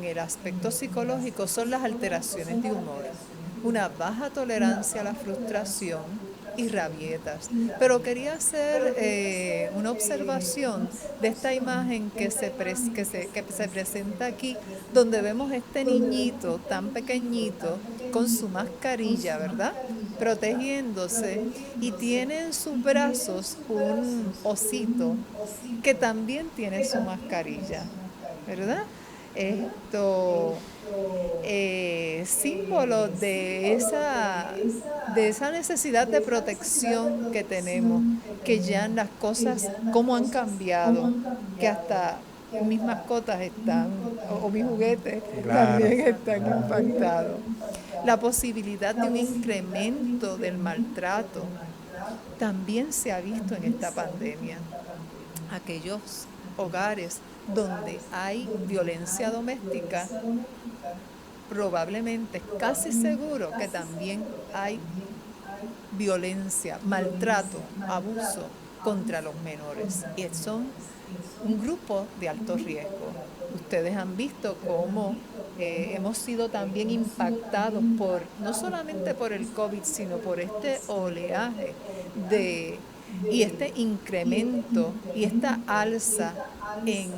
el aspecto psicológico, son las alteraciones de humor, una baja tolerancia a la frustración y rabietas. Pero quería hacer una observación de esta imagen que se presenta aquí, donde vemos este niñito tan pequeñito con su mascarilla, ¿verdad?, protegiéndose, y tiene en sus brazos un osito que también tiene su mascarilla, ¿verdad? Esto símbolo de esa necesidad de protección que tenemos, que ya las cosas cómo han cambiado, que hasta mis mascotas están, o mis juguetes también están impactados. La posibilidad de un incremento del maltrato también se ha visto en esta pandemia. Aquellos hogares donde hay violencia doméstica, probablemente, casi seguro que también hay violencia, maltrato, abuso contra los menores. Y son un grupo de alto riesgo. Ustedes han visto cómo hemos sido también impactados no solamente por el COVID, sino por este oleaje y este incremento y esta alza en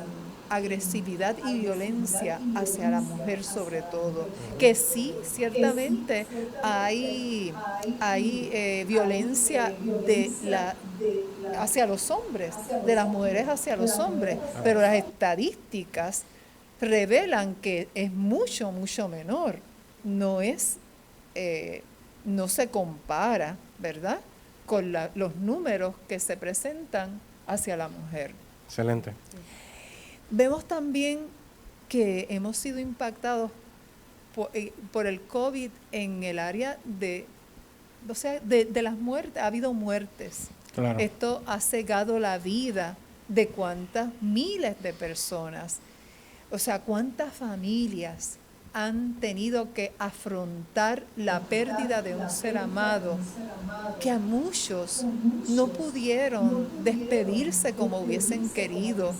agresividad y violencia hacia la mujer sobre todo, que sí, ciertamente hay violencia hacia los hombres, de las mujeres hacia los hombres, pero las estadísticas revelan que es mucho, mucho menor, no se compara, ¿verdad?, con los números que se presentan hacia la mujer. Excelente. Vemos también que hemos sido impactados por el COVID en el área de las muertes. Ha habido muertes. Claro. Esto ha cegado la vida de cuántas miles de personas. O sea, cuántas familias han tenido que afrontar la pérdida de un ser amado, que a muchos no pudieron despedirse como hubiesen querido,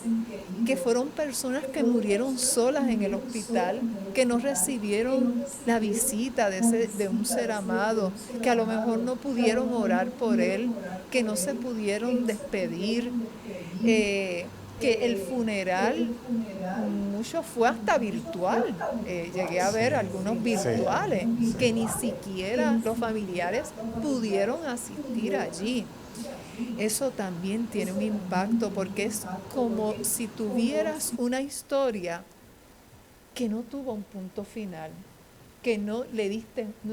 que fueron personas que murieron solas en el hospital, que no recibieron la visita de un ser amado, que a lo mejor no pudieron orar por él, que no se pudieron despedir, que el funeral, mucho fue hasta virtual. Llegué a ver algunos virtuales, que ni siquiera los familiares pudieron asistir allí. Eso también tiene un impacto, porque es como si tuvieras una historia que no tuvo un punto final, que no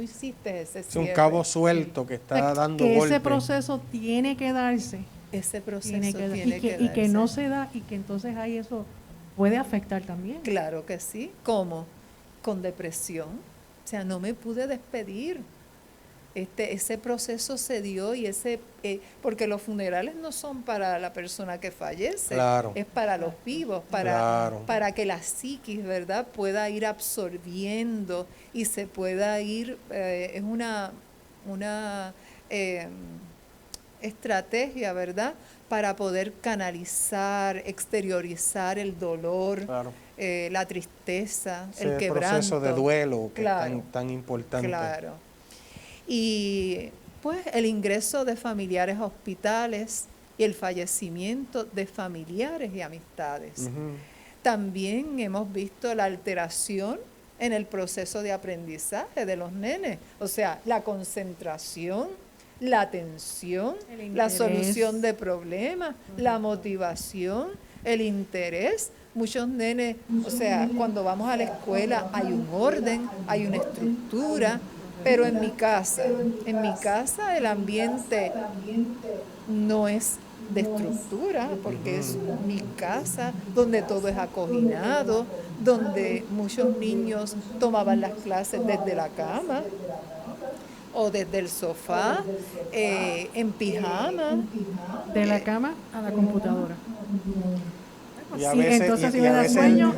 hiciste ese cierre. Es un cabo suelto que está dando que golpes. ese proceso tiene que darse. Ese proceso tiene que darse. Y que no se da, y que entonces ahí eso puede afectar también. Claro que sí. ¿Cómo? Con depresión. O sea, no me pude despedir. Ese proceso se dio porque los funerales no son para la persona que fallece, claro, es para los vivos, para que la psiquis, ¿verdad?, pueda ir absorbiendo y se pueda ir, es una estrategia, ¿verdad?, para poder canalizar, exteriorizar el dolor, claro, la tristeza, ese el quebranto. proceso de duelo que claro, es tan importante. Claro. Y pues el ingreso de familiares a hospitales y el fallecimiento de familiares y amistades. Uh-huh. También hemos visto la alteración en el proceso de aprendizaje de los nenes, o sea, la concentración, la atención, la solución de problemas, la motivación, el interés. Muchos nenes, o sea, cuando vamos a la escuela hay un orden, hay una estructura, pero en mi casa el ambiente no es de estructura, porque es mi casa donde todo es acoginado, donde muchos niños tomaban las clases desde la cama o desde el sofá, en pijama. De la cama a la computadora. Y a veces, entonces si me da sueño,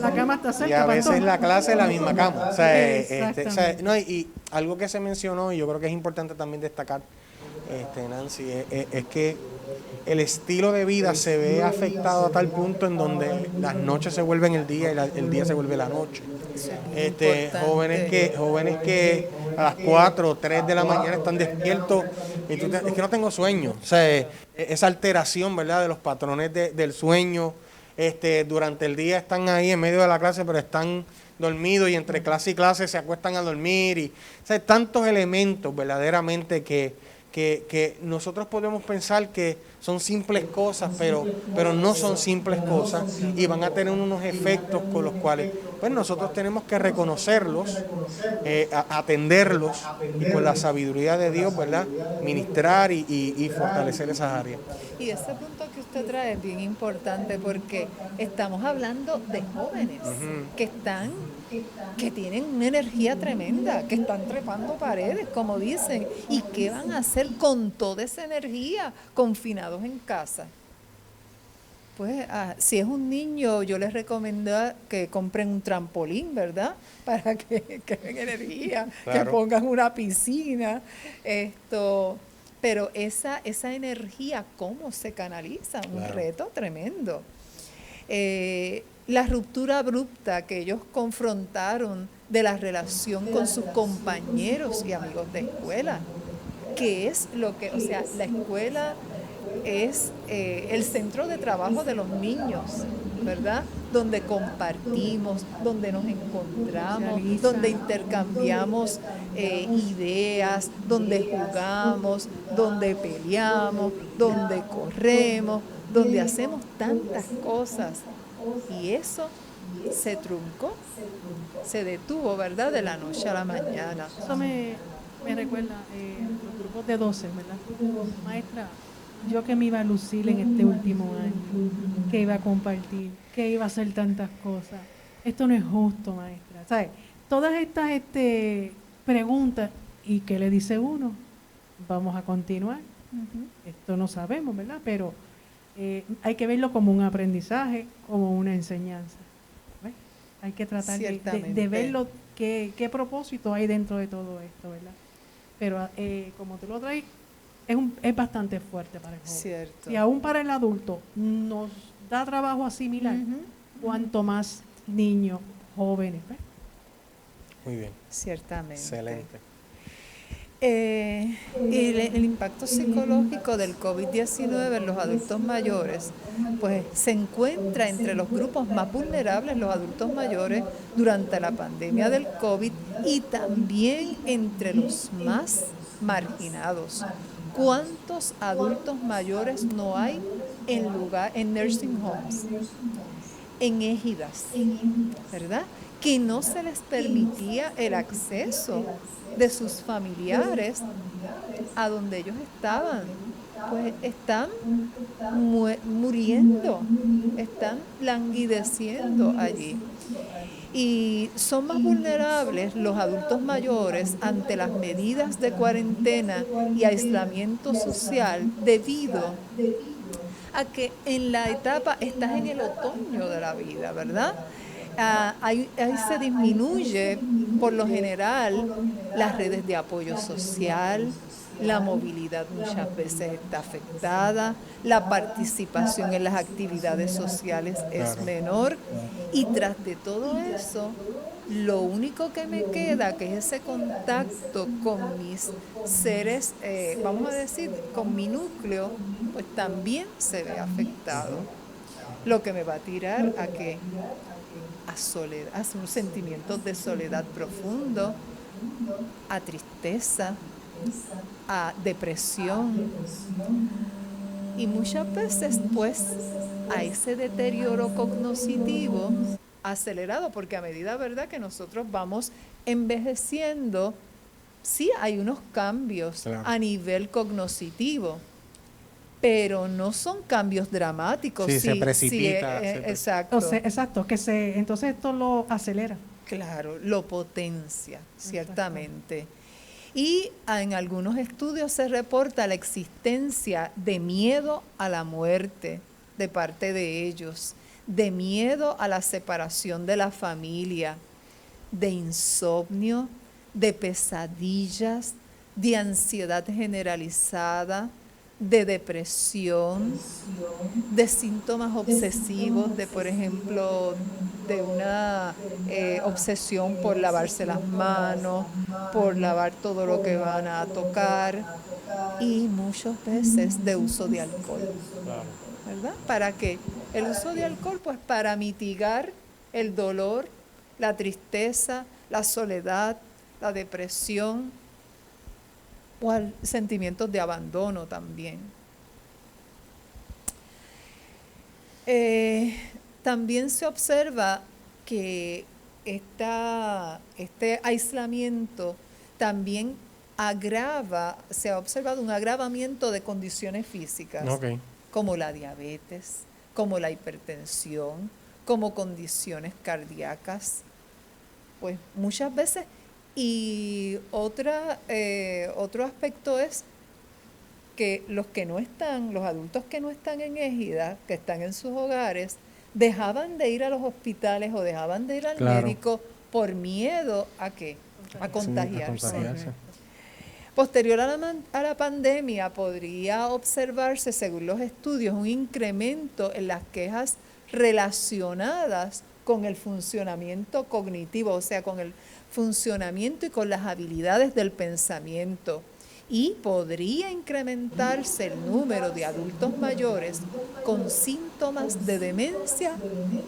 la cama está cerca. Y a veces la clase es la misma cama. O sea, no, y algo que se mencionó, y yo creo que es importante también destacar, Nancy, es que el estilo de vida se ve afectado a tal punto en donde las noches se vuelven el día y el día se vuelve la noche. Jóvenes que a las 4 o 3 de la mañana están despiertos y es que no tengo sueño. O sea, esa alteración, ¿verdad?, de los patrones del sueño. Durante el día están ahí en medio de la clase, pero están dormidos, y entre clase y clase se acuestan a dormir. O sea, tantos elementos verdaderamente que nosotros podemos pensar que son simples cosas, pero no son simples cosas, y van a tener unos efectos con los cuales pues nosotros tenemos que reconocerlos, atenderlos, y con la sabiduría de Dios, ¿verdad?, ministrar y fortalecer esas áreas. Y ese punto que usted trae es bien importante, porque estamos hablando de jóvenes que están que tienen una energía tremenda, que están trepando paredes, como dicen, y qué van a hacer con toda esa energía confinados en casa. Pues si es un niño, yo les recomiendo que compren un trampolín, ¿verdad? Para que den energía, claro, que pongan una piscina, pero esa energía, ¿cómo se canaliza? Un reto tremendo. La ruptura abrupta que ellos confrontaron de la relación con sus compañeros y amigos de escuela, que es lo que, o sea, la escuela es el centro de trabajo de los niños, ¿verdad? Donde compartimos, donde nos encontramos, donde intercambiamos ideas, donde jugamos, donde peleamos, donde corremos, donde hacemos tantas cosas. Y eso se truncó, se detuvo, ¿verdad? De la noche a la mañana. Eso me recuerda los grupos de 12, ¿verdad? Maestra, yo que me iba a lucir en este último año, que iba a compartir, que iba a hacer tantas cosas. Esto no es justo, maestra. ¿Sabes? Todas estas preguntas, ¿y qué le dice uno? Vamos a continuar. Esto no sabemos, ¿verdad? Pero hay que verlo como un aprendizaje, como una enseñanza. ¿Ves? Hay que tratar de verlo, qué propósito hay dentro de todo esto, ¿verdad? Pero como tú lo traes, es bastante fuerte para el joven. Cierto. Y aún para el adulto nos da trabajo asimilar, cuanto más niños, jóvenes. ¿Ves? Muy bien. Ciertamente. Excelente. El impacto psicológico del COVID-19 en los adultos mayores, pues se encuentra entre los grupos más vulnerables, los adultos mayores, durante la pandemia del COVID y también entre los más marginados. ¿Cuántos adultos mayores no hay en nursing homes, en ejidas, ¿verdad? Que no se les permitía el acceso de sus familiares a donde ellos estaban. Pues están muriendo, están languideciendo allí. Y son más vulnerables los adultos mayores ante las medidas de cuarentena y aislamiento social debido a que en la etapa, estás en el otoño de la vida, ¿verdad? Ahí se disminuye por lo general las redes de apoyo social, la movilidad muchas veces está afectada, la participación en las actividades sociales es menor y tras de todo eso, lo único que me queda, que es ese contacto con mis seres, vamos a decir, con mi núcleo, pues también se ve afectado. Lo que me va a tirar a que a soledad, a un sentimiento de soledad profundo, a tristeza, a depresión y muchas veces pues a ese deterioro cognitivo acelerado, porque a medida, ¿verdad?, que nosotros vamos envejeciendo, sí hay unos cambios a nivel cognitivo, pero no son cambios dramáticos. Sí, se precipita. Exacto. Exacto, entonces esto lo acelera. Claro, lo potencia, ciertamente. Y en algunos estudios se reporta la existencia de miedo a la muerte de parte de ellos, de miedo a la separación de la familia, de insomnio, de pesadillas, de ansiedad generalizada, de depresión, de síntomas obsesivos, de por ejemplo, de una obsesión por lavarse las manos, por lavar todo lo que van a tocar y muchas veces de uso de alcohol, ¿verdad? ¿Para qué? El uso de alcohol, pues para mitigar el dolor, la tristeza, la soledad, la depresión, o sentimientos de abandono también. También se observa que este aislamiento también se ha observado un agravamiento de condiciones físicas, como la diabetes, como la hipertensión, como condiciones cardíacas, pues muchas veces. Y otro aspecto es que los adultos que no están en égida, que están en sus hogares, dejaban de ir a los hospitales o dejaban de ir al médico por miedo ¿a qué? A contagiarse. Sí, a contagiarse. Posterior a la pandemia podría observarse, según los estudios, un incremento en las quejas relacionadas con el funcionamiento cognitivo, o sea, con el funcionamiento y con las habilidades del pensamiento. Y podría incrementarse el número de adultos mayores con síntomas de demencia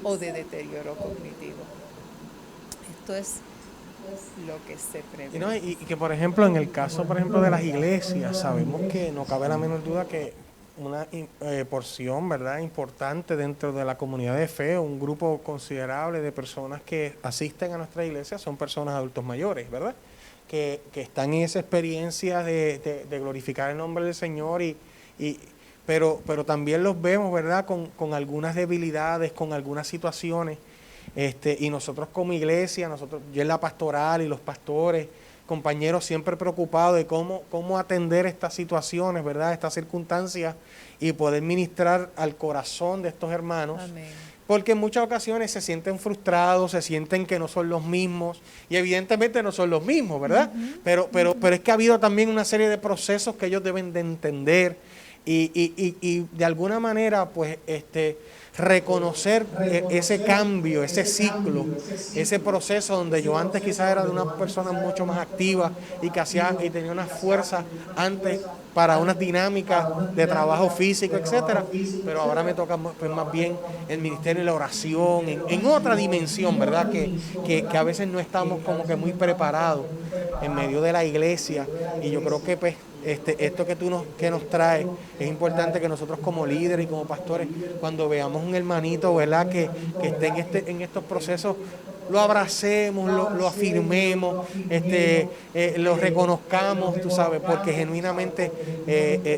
o de deterioro cognitivo. Esto es lo que se prevé. Y que, por ejemplo, en el caso, por ejemplo, de las iglesias, sabemos que no cabe la menor duda que una porción, ¿verdad?, importante dentro de la comunidad de fe, un grupo considerable de personas que asisten a nuestra iglesia son personas adultos mayores, ¿verdad?, que están en esa experiencia de glorificar el nombre del Señor, pero también los vemos, ¿verdad?, con algunas debilidades, con algunas situaciones, y nosotros como iglesia, yo en la pastoral y los pastores, compañeros siempre preocupados de cómo atender estas situaciones, ¿verdad?, estas circunstancias, y poder ministrar al corazón de estos hermanos. Amén. Porque en muchas ocasiones se sienten frustrados, se sienten que no son los mismos, y evidentemente no son los mismos, ¿verdad? Pero es que ha habido también una serie de procesos que ellos deben de entender y de alguna manera, pues, reconocer ese cambio, ese ciclo, ese proceso donde yo antes quizás era de una persona mucho más activa y que y tenía una fuerza antes para unas dinámicas de trabajo físico, etcétera, pero ahora me toca pues más bien el ministerio y la oración en otra dimensión, ¿verdad? Que a veces no estamos como que muy preparados en medio de la iglesia, y yo creo que pues esto que nos trae, es importante que nosotros como líderes y como pastores, cuando veamos un hermanito, ¿verdad?, que esté en estos procesos, lo abracemos, lo afirmemos, lo reconozcamos, tú sabes, porque genuinamente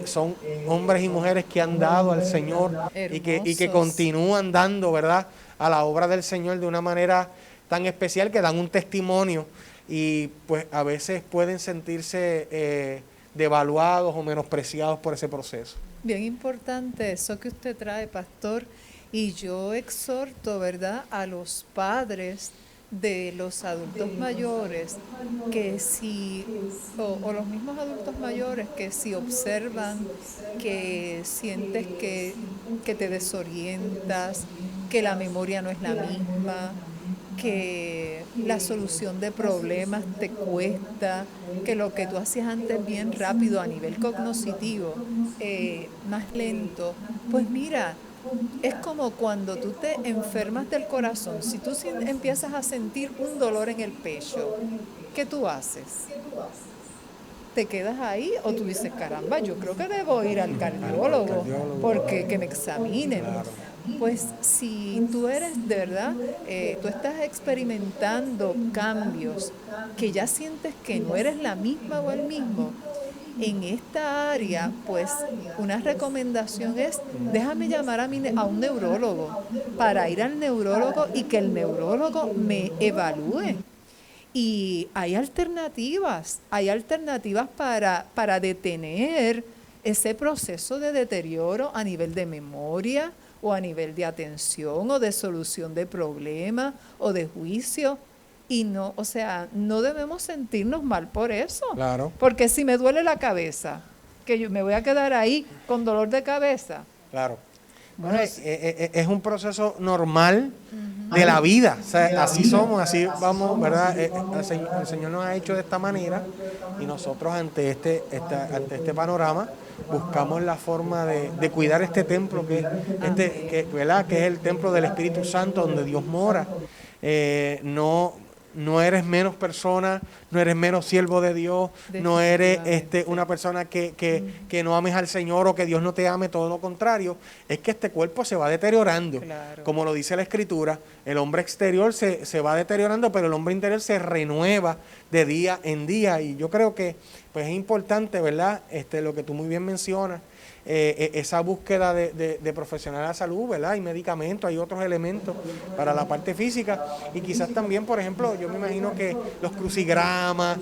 son hombres y mujeres que han dado al Señor y que continúan dando, ¿verdad?, a la obra del Señor de una manera tan especial, que dan un testimonio, y pues a veces pueden sentirse devaluados o menospreciados por ese proceso. Bien importante eso que usted trae, pastor, y yo exhorto, ¿verdad?, a los padres de los adultos mayores que o los mismos adultos mayores, que si observan que sientes que te desorientas, que la memoria no es la misma, que la solución de problemas te cuesta, que lo que tú hacías antes bien rápido a nivel cognitivo, más lento, pues mira, es como cuando tú te enfermas del corazón. Si tú empiezas a sentir un dolor en el pecho, ¿qué tú haces? ¿Te quedas ahí o tú dices, caramba, yo creo que debo ir al cardiólogo porque que me examinen? Pues si tú eres de verdad, tú estás experimentando cambios que ya sientes que no eres la misma o el mismo, en esta área, pues una recomendación es, déjame llamar a un neurólogo, para ir al neurólogo y que el neurólogo me evalúe. Y hay alternativas para detener ese proceso de deterioro a nivel de memoria, o a nivel de atención, o de solución de problemas, o de juicio. Y no, o sea, no debemos sentirnos mal por eso. Claro. Porque si me duele la cabeza, que yo me voy a quedar ahí con dolor de cabeza. Claro. Bueno, es un proceso normal de la vida. O sea, así somos, así vamos, ¿verdad? El Señor nos ha hecho de esta manera, y nosotros ante este panorama buscamos la forma de cuidar este templo ¿verdad?, que es el templo del Espíritu Santo, donde Dios mora. No eres menos persona, no eres menos siervo de Dios, no eres una persona que no ames al Señor o que Dios no te ame, todo lo contrario. Es que este cuerpo se va deteriorando. Claro. Como lo dice la Escritura, el hombre exterior se va deteriorando, pero el hombre interior se renueva de día en día. Y yo creo que pues es importante, ¿verdad? Lo que tú muy bien mencionas, esa búsqueda de profesional de la salud, ¿verdad? Hay medicamentos, hay otros elementos para la parte física y quizás también, por ejemplo, yo me imagino que los crucigramas,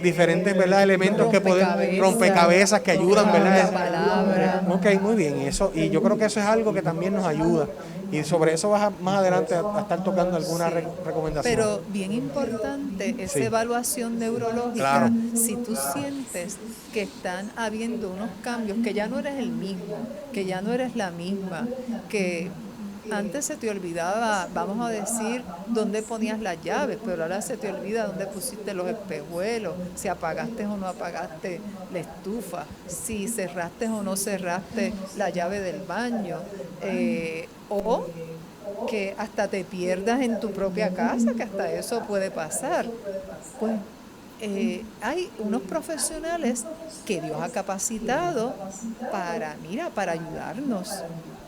diferentes, ¿verdad? Elementos que pueden, rompecabezas que ayudan, ¿verdad? Ok, muy bien, eso, y yo creo que eso es algo que también nos ayuda. Y sobre eso vas más adelante a estar tocando alguna recomendación. Pero bien importante esa evaluación neurológica. Claro. Si tú sientes que están habiendo unos cambios, que ya no eres el mismo, que ya no eres la misma, que antes se te olvidaba, vamos a decir, dónde ponías las llaves, pero ahora se te olvida dónde pusiste los espejuelos, si apagaste o no apagaste la estufa, si cerraste o no cerraste la llave del baño, o que hasta te pierdas en tu propia casa, que hasta eso puede pasar. Pues hay unos profesionales que Dios ha capacitado para ayudarnos,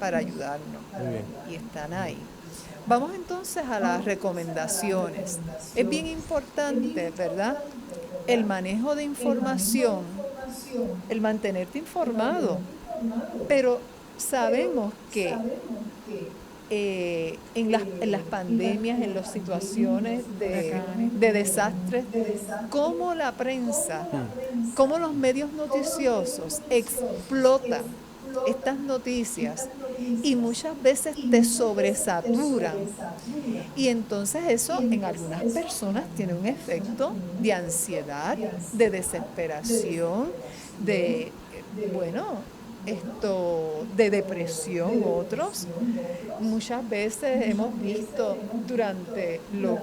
Muy bien. y están ahí. Vamos entonces a las recomendaciones. Es bien importante, ¿verdad? El manejo de información, el mantenerte informado, pero sabemos que en las pandemias, en las situaciones de desastres, cómo la prensa, cómo los medios noticiosos explotan estas noticias y muchas veces te sobresaturan. Y entonces eso en algunas personas tiene un efecto de ansiedad, de desesperación, de depresión. Otros muchas veces hemos visto durante los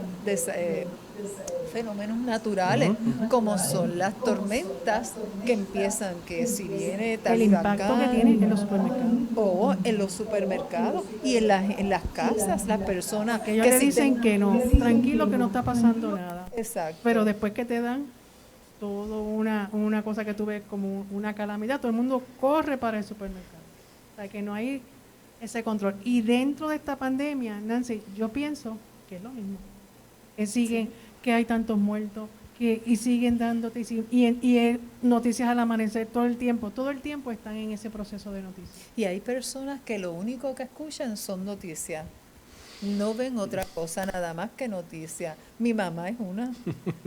fenómenos naturales, como son las tormentas que empiezan, que si viene tal el impacto huracán, que tiene en los supermercados. o en los supermercados y en las casas, las personas Que ellos le dicen que no, tranquilo, que no está pasando nada. Exacto. Pero después que te dan todo una cosa que tú ves como una calamidad, todo el mundo corre para el supermercado. O sea, que no hay ese control. Y dentro de esta pandemia, Nancy, yo pienso que es lo mismo. Que siguen, que hay tantos muertos, y siguen dándote, y noticias al amanecer todo el tiempo están en ese proceso de noticias. Y hay personas que lo único que escuchan son noticias. No ven otra cosa nada más que noticias. Mi mamá es una.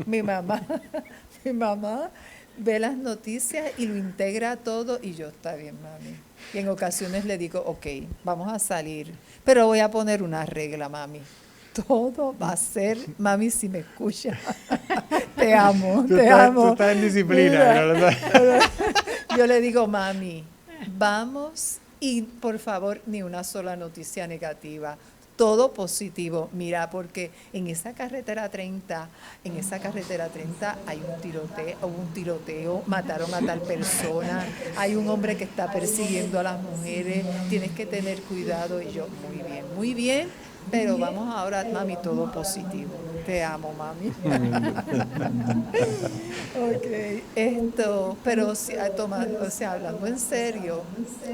Mi mamá ve las noticias y lo integra todo y yo, está bien, mami. Y en ocasiones le digo, ok, vamos a salir, pero voy a poner una regla, mami. Todo va a ser, mami, si me escucha. Te amo, te amo. Tú estás en disciplina. Mira, yo le digo, mami, vamos y por favor, ni una sola noticia negativa. Todo positivo. Mira, porque en esa carretera 30 hay hubo un tiroteo, mataron a tal persona, hay un hombre que está persiguiendo a las mujeres, tienes que tener cuidado. Y yo, muy bien, pero vamos ahora, mami, todo positivo. Te amo, mami. Ok, pero hablando en serio,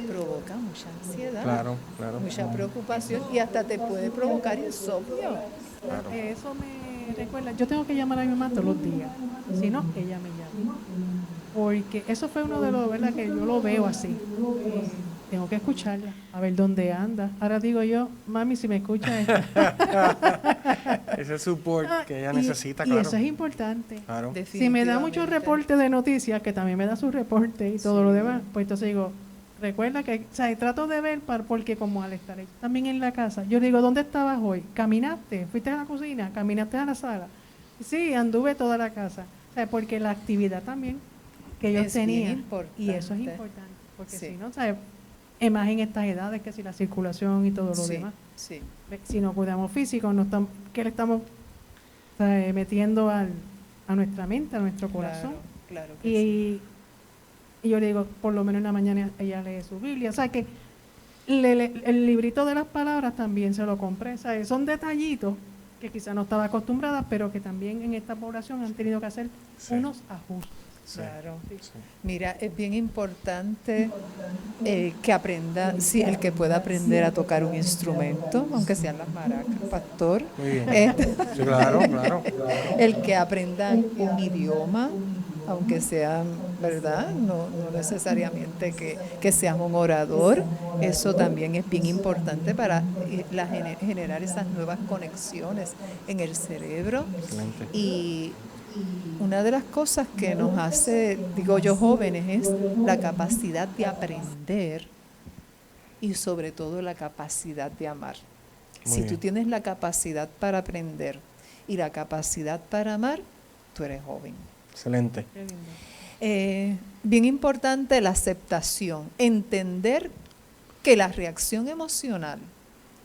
provoca mucha ansiedad, Claro. mucha preocupación y hasta te puede provocar insomnio. Claro. Eso me recuerda, yo tengo que llamar a mi mamá todos los días, si no, ella me llama. Porque eso fue uno de los, ¿verdad?, que yo lo veo así. Tengo que escucharla, a ver dónde anda. Ahora digo yo, mami, si me escucha Ese support que ella necesita, claro. Y eso es importante. Claro. Si me da muchos reportes de noticias, que también me da sus reportes y todo lo demás, pues entonces digo, recuerda que, trato de ver, porque como al estar también en la casa, yo digo, ¿dónde estabas hoy? ¿Caminaste? ¿Fuiste a la cocina? ¿Caminaste a la sala? Sí, anduve toda la casa. Porque la actividad también que ellos tenían, y eso es importante, porque si no, más en estas edades, que si la circulación y todo lo demás. Sí. Si no cuidamos físico, ¿qué le estamos metiendo a nuestra mente, a nuestro corazón? Claro que sí. Y yo le digo, por lo menos en la mañana ella lee su Biblia. O sea, que el librito de las palabras también se lo compré. O sea, son detallitos que quizás no estaba acostumbrada, pero que también en esta población han tenido que hacer unos ajustes. Claro. Sí. Mira, es bien importante que aprenda, el que pueda aprender a tocar un instrumento, aunque sean las maracas, pastor. Muy bien. Sí, claro. El que aprenda un idioma, aunque sean, ¿verdad? No necesariamente que seas un orador. Eso también es bien importante para generar esas nuevas conexiones en el cerebro. Excelente. Y una de las cosas que nos hace, digo yo, jóvenes, es la capacidad de aprender y sobre todo la capacidad de amar. Muy Si bien. tú tienes la capacidad para aprender y la capacidad para amar, tú eres joven. Excelente. Qué lindo. Bien importante la aceptación, entender que la reacción emocional,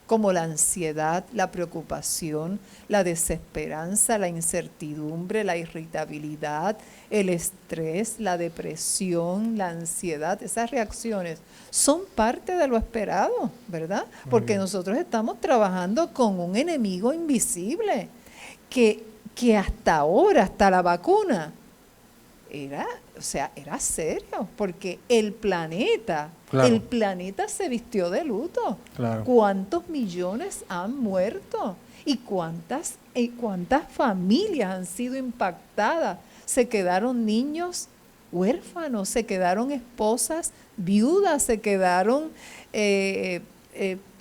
como la ansiedad, la preocupación, la desesperanza, la incertidumbre, la irritabilidad, el estrés, la depresión, la ansiedad, esas reacciones son parte de lo esperado, ¿verdad? Porque nosotros estamos trabajando con un enemigo invisible que hasta ahora, hasta la vacuna, era serio, porque el planeta se vistió de luto. Claro. ¿Cuántos millones han muerto? ¿Y cuántas familias han sido impactadas? Se quedaron niños huérfanos, se quedaron esposas viudas, se quedaron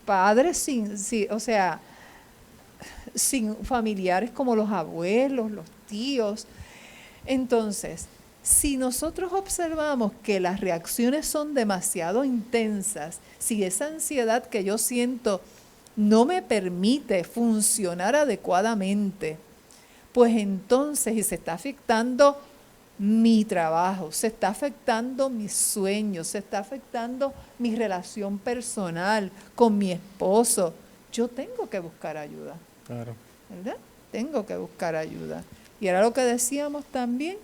padres sin familiares como los abuelos, los tíos. Entonces, si nosotros observamos que las reacciones son demasiado intensas, si esa ansiedad que yo siento no me permite funcionar adecuadamente, pues entonces, y se está afectando mi trabajo, se está afectando mis sueños, se está afectando mi relación personal con mi esposo, yo tengo que buscar ayuda. Claro. ¿Verdad? Tengo que buscar ayuda. Y era lo que decíamos también,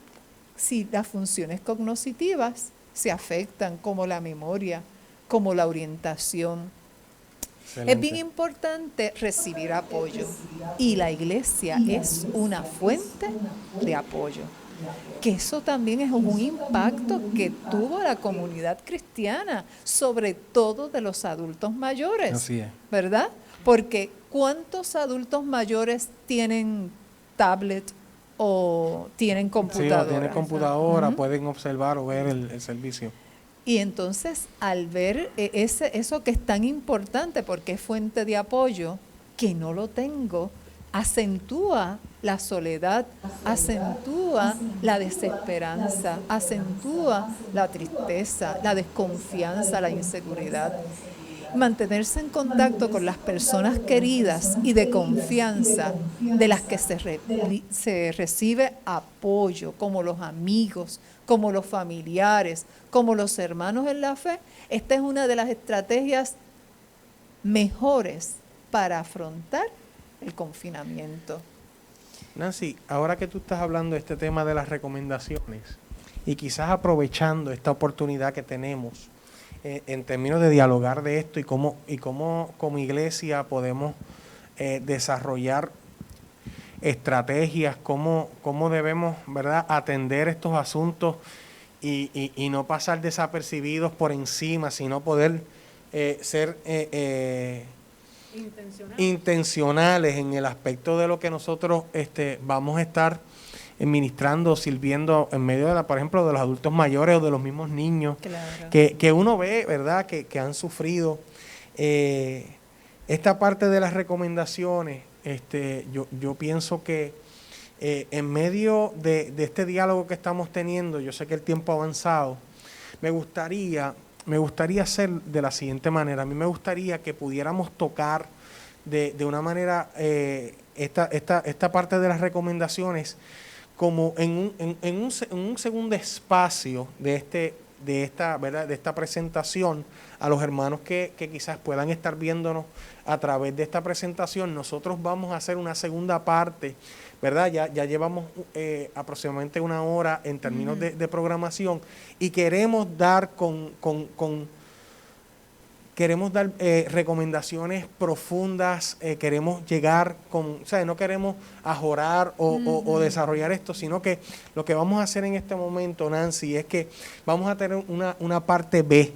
si las funciones cognitivas se afectan, como la memoria, como la orientación. Excelente. Es bien importante recibir apoyo y la iglesia es una fuente de apoyo. Que eso también es un impacto que tuvo la comunidad cristiana, sobre todo de los adultos mayores. Así es. ¿Verdad? Porque ¿cuántos adultos mayores tienen tablet o tienen computadora? Sí, o tienen computadora, pueden observar o ver el servicio. Y entonces, al ver eso que es tan importante porque es fuente de apoyo, que no lo tengo, acentúa la soledad, acentúa la desesperanza, acentúa la tristeza, la desconfianza, la inseguridad. Mantenerse en contacto con las personas queridas y de confianza de las que se recibe apoyo, como los amigos, como los familiares, como los hermanos en la fe. Esta es una de las estrategias mejores para afrontar el confinamiento. Nancy, ahora que tú estás hablando de este tema de las recomendaciones y quizás aprovechando esta oportunidad que tenemos en términos de dialogar de esto y cómo como iglesia podemos desarrollar estrategias, cómo debemos, ¿verdad?, atender estos asuntos y no pasar desapercibidos por encima, sino poder ser intencionales en el aspecto de lo que nosotros vamos a estar ministrando, sirviendo en medio de por ejemplo, de los adultos mayores o de los mismos niños. Claro. que uno ve, ¿verdad?, que han sufrido. Esta parte de las recomendaciones, yo pienso que en medio de este diálogo que estamos teniendo, yo sé que el tiempo ha avanzado, me gustaría hacer de la siguiente manera. A mí me gustaría que pudiéramos tocar de una manera esta parte de las recomendaciones como en un segundo espacio de esta presentación a los hermanos que quizás puedan estar viéndonos a través de esta presentación. Nosotros vamos a hacer una segunda parte, ¿verdad? Ya llevamos aproximadamente una hora en términos de programación y queremos dar recomendaciones profundas, queremos llegar no queremos ajorar o desarrollar esto, sino que lo que vamos a hacer en este momento, Nancy, es que vamos a tener una parte B,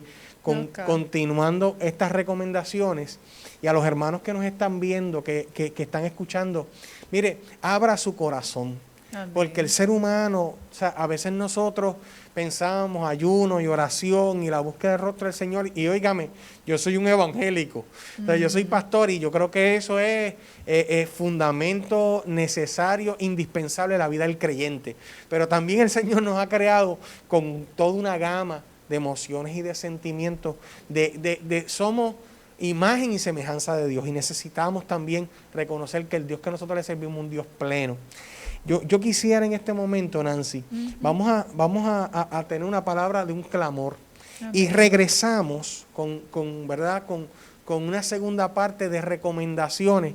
continuando estas recomendaciones, y a los hermanos que nos están viendo, que están escuchando, mire, abra su corazón. Amén. Porque el ser humano, o sea, a veces nosotros pensamos ayuno y oración y la búsqueda del rostro del Señor. Y óigame, yo soy un evangélico, o sea, yo soy pastor y yo creo que eso es fundamento necesario, indispensable en la vida del creyente. Pero también el Señor nos ha creado con toda una gama de emociones y de sentimientos. Somos imagen y semejanza de Dios y necesitamos también reconocer que el Dios que nosotros le servimos es un Dios pleno. Yo quisiera en este momento, Nancy, vamos a tener una palabra de un clamor. Amén. Y regresamos ¿verdad? Con una segunda parte de recomendaciones,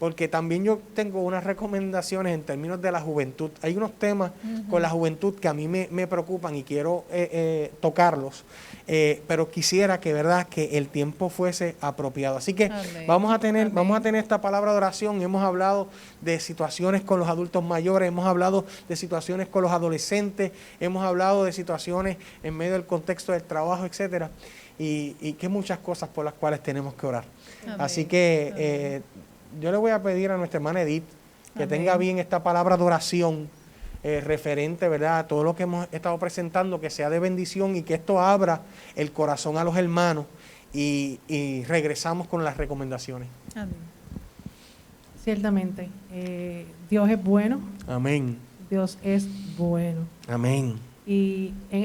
porque también yo tengo unas recomendaciones en términos de la juventud. Hay unos temas con la juventud que a mí me preocupan y quiero tocarlos, pero quisiera que, ¿verdad?, que el tiempo fuese apropiado. Así que Amén. vamos a tener esta palabra de oración. Hemos hablado de situaciones con los adultos mayores, hemos hablado de situaciones con los adolescentes, hemos hablado de situaciones en medio del contexto del trabajo, etcétera, y que muchas cosas por las cuales tenemos que orar. Amén. Así que yo le voy a pedir a nuestra hermana Edith que Amén. tenga bien esta palabra de oración referente, ¿verdad?, a todo lo que hemos estado presentando, que sea de bendición y que esto abra el corazón a los hermanos y regresamos con las recomendaciones. Amén. Ciertamente, Dios es bueno, Amén. Dios es bueno. Amén. Y en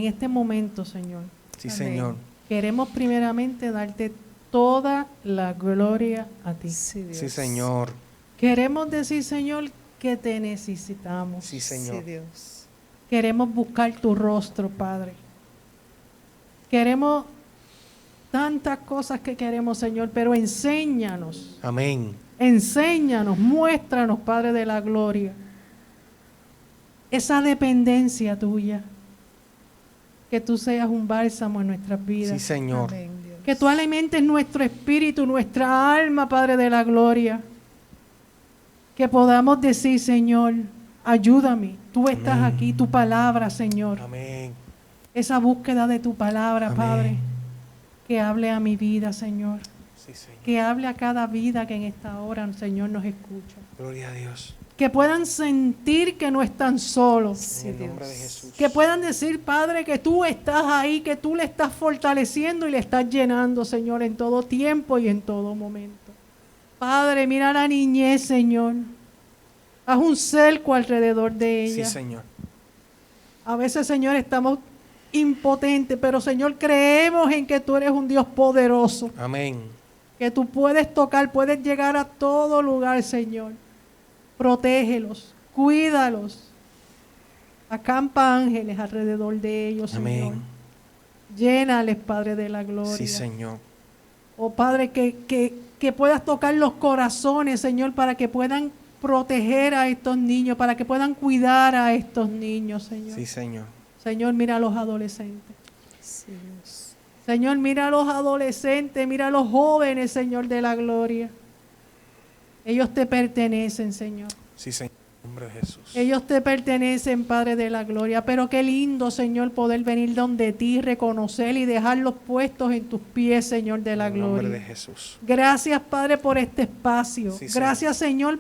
este momento, Señor, Sí, Amén. Señor. queremos primeramente darte toda la gloria a ti. Sí, Dios. Sí, Señor. Queremos decir, Señor, que te necesitamos. Sí, Sí, Señor. Dios. Queremos buscar tu rostro, Padre. Queremos tantas cosas que queremos, Señor, pero enséñanos, Amén. muéstranos, Padre de la gloria, esa dependencia tuya, que tú seas un bálsamo en nuestras Sí, vidas, Señor. Amén, Dios. que tú alimentes nuestro espíritu, nuestra alma, Padre de la gloria, que podamos decir, Señor, ayúdame, tú estás Amén. aquí, tu palabra, Señor, Amén. esa búsqueda de tu palabra, Amén. Padre, que hable a mi vida, Señor, Sí, Señor. que hable a cada vida que en esta hora, Señor, nos escucha, Gloria a Dios. que puedan sentir que no están solos, Sí, En el nombre de Dios. Jesús. que puedan decir, Padre, que tú estás ahí, que tú le estás fortaleciendo y le estás llenando, Señor, en todo tiempo y en todo momento. Padre, mira a la niñez, Señor. Haz un cerco alrededor de Sí, ella. Señor. A veces, Señor, estamos impotentes, pero, Señor, creemos en que tú eres un Dios poderoso, Amén. que tú puedes tocar, puedes llegar a todo lugar, Señor. Protégelos, cuídalos. Acampa ángeles alrededor de ellos, Señor. Amén. Llénales, Padre de la gloria. Sí, Señor. Oh, Padre, que puedas tocar los corazones, Señor, para que puedan proteger a estos niños, para que puedan cuidar a estos niños, Señor. Sí, Señor. Señor, mira a los adolescentes. Sí, Dios. Señor, mira a los adolescentes, mira a los jóvenes, Señor de la gloria. Ellos te pertenecen, Señor. Sí, Señor. En el nombre de Jesús. Ellos te pertenecen, Padre de la gloria. Pero qué lindo, Señor, poder venir donde ti, reconocer y dejarlos puestos en tus pies, Señor de la En el nombre gloria. de Jesús. Gracias, Padre, por este espacio. Sí, Gracias, Señor,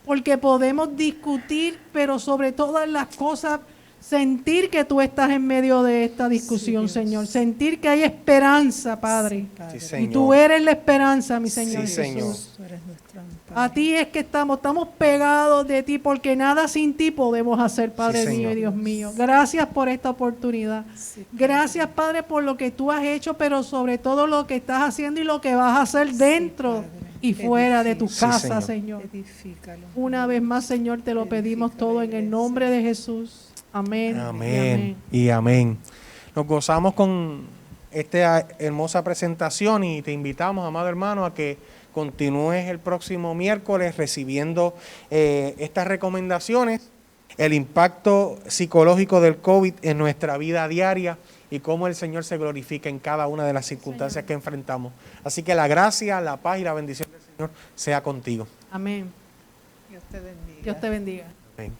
porque podemos discutir, pero sobre todas las cosas, sentir que tú estás en medio de esta discusión, Dios. Señor. Sentir que hay esperanza, Padre. Sí, Padre. Sí, Señor. Y tú eres la esperanza, mi Señor Sí, Jesús. Señor. Tú eres nuestro amparo. A ti es que estamos pegados de ti, porque nada sin ti podemos hacer, Padre Sí, mío Señor. y Dios mío. Gracias por esta oportunidad. Sí, Gracias, Padre, por lo que tú has hecho, pero sobre todo lo que estás haciendo y lo que vas a hacer dentro Padre. y fuera de tu Edifica. casa, Sí, Señor. Edifícalo. Una vez más, Señor, te lo pedimos Edifica la todo en el iglesia. nombre de Jesús. Amén. y Amén y amén. Nos gozamos con esta hermosa presentación y te invitamos, amado hermano, a que continúes el próximo miércoles recibiendo estas recomendaciones, el impacto psicológico del COVID en nuestra vida diaria y cómo el Señor se glorifica en cada una de las circunstancias que enfrentamos. Así que la gracia, la paz y la bendición del Señor sea contigo. Amén. Dios te bendiga. Dios te bendiga. Amén.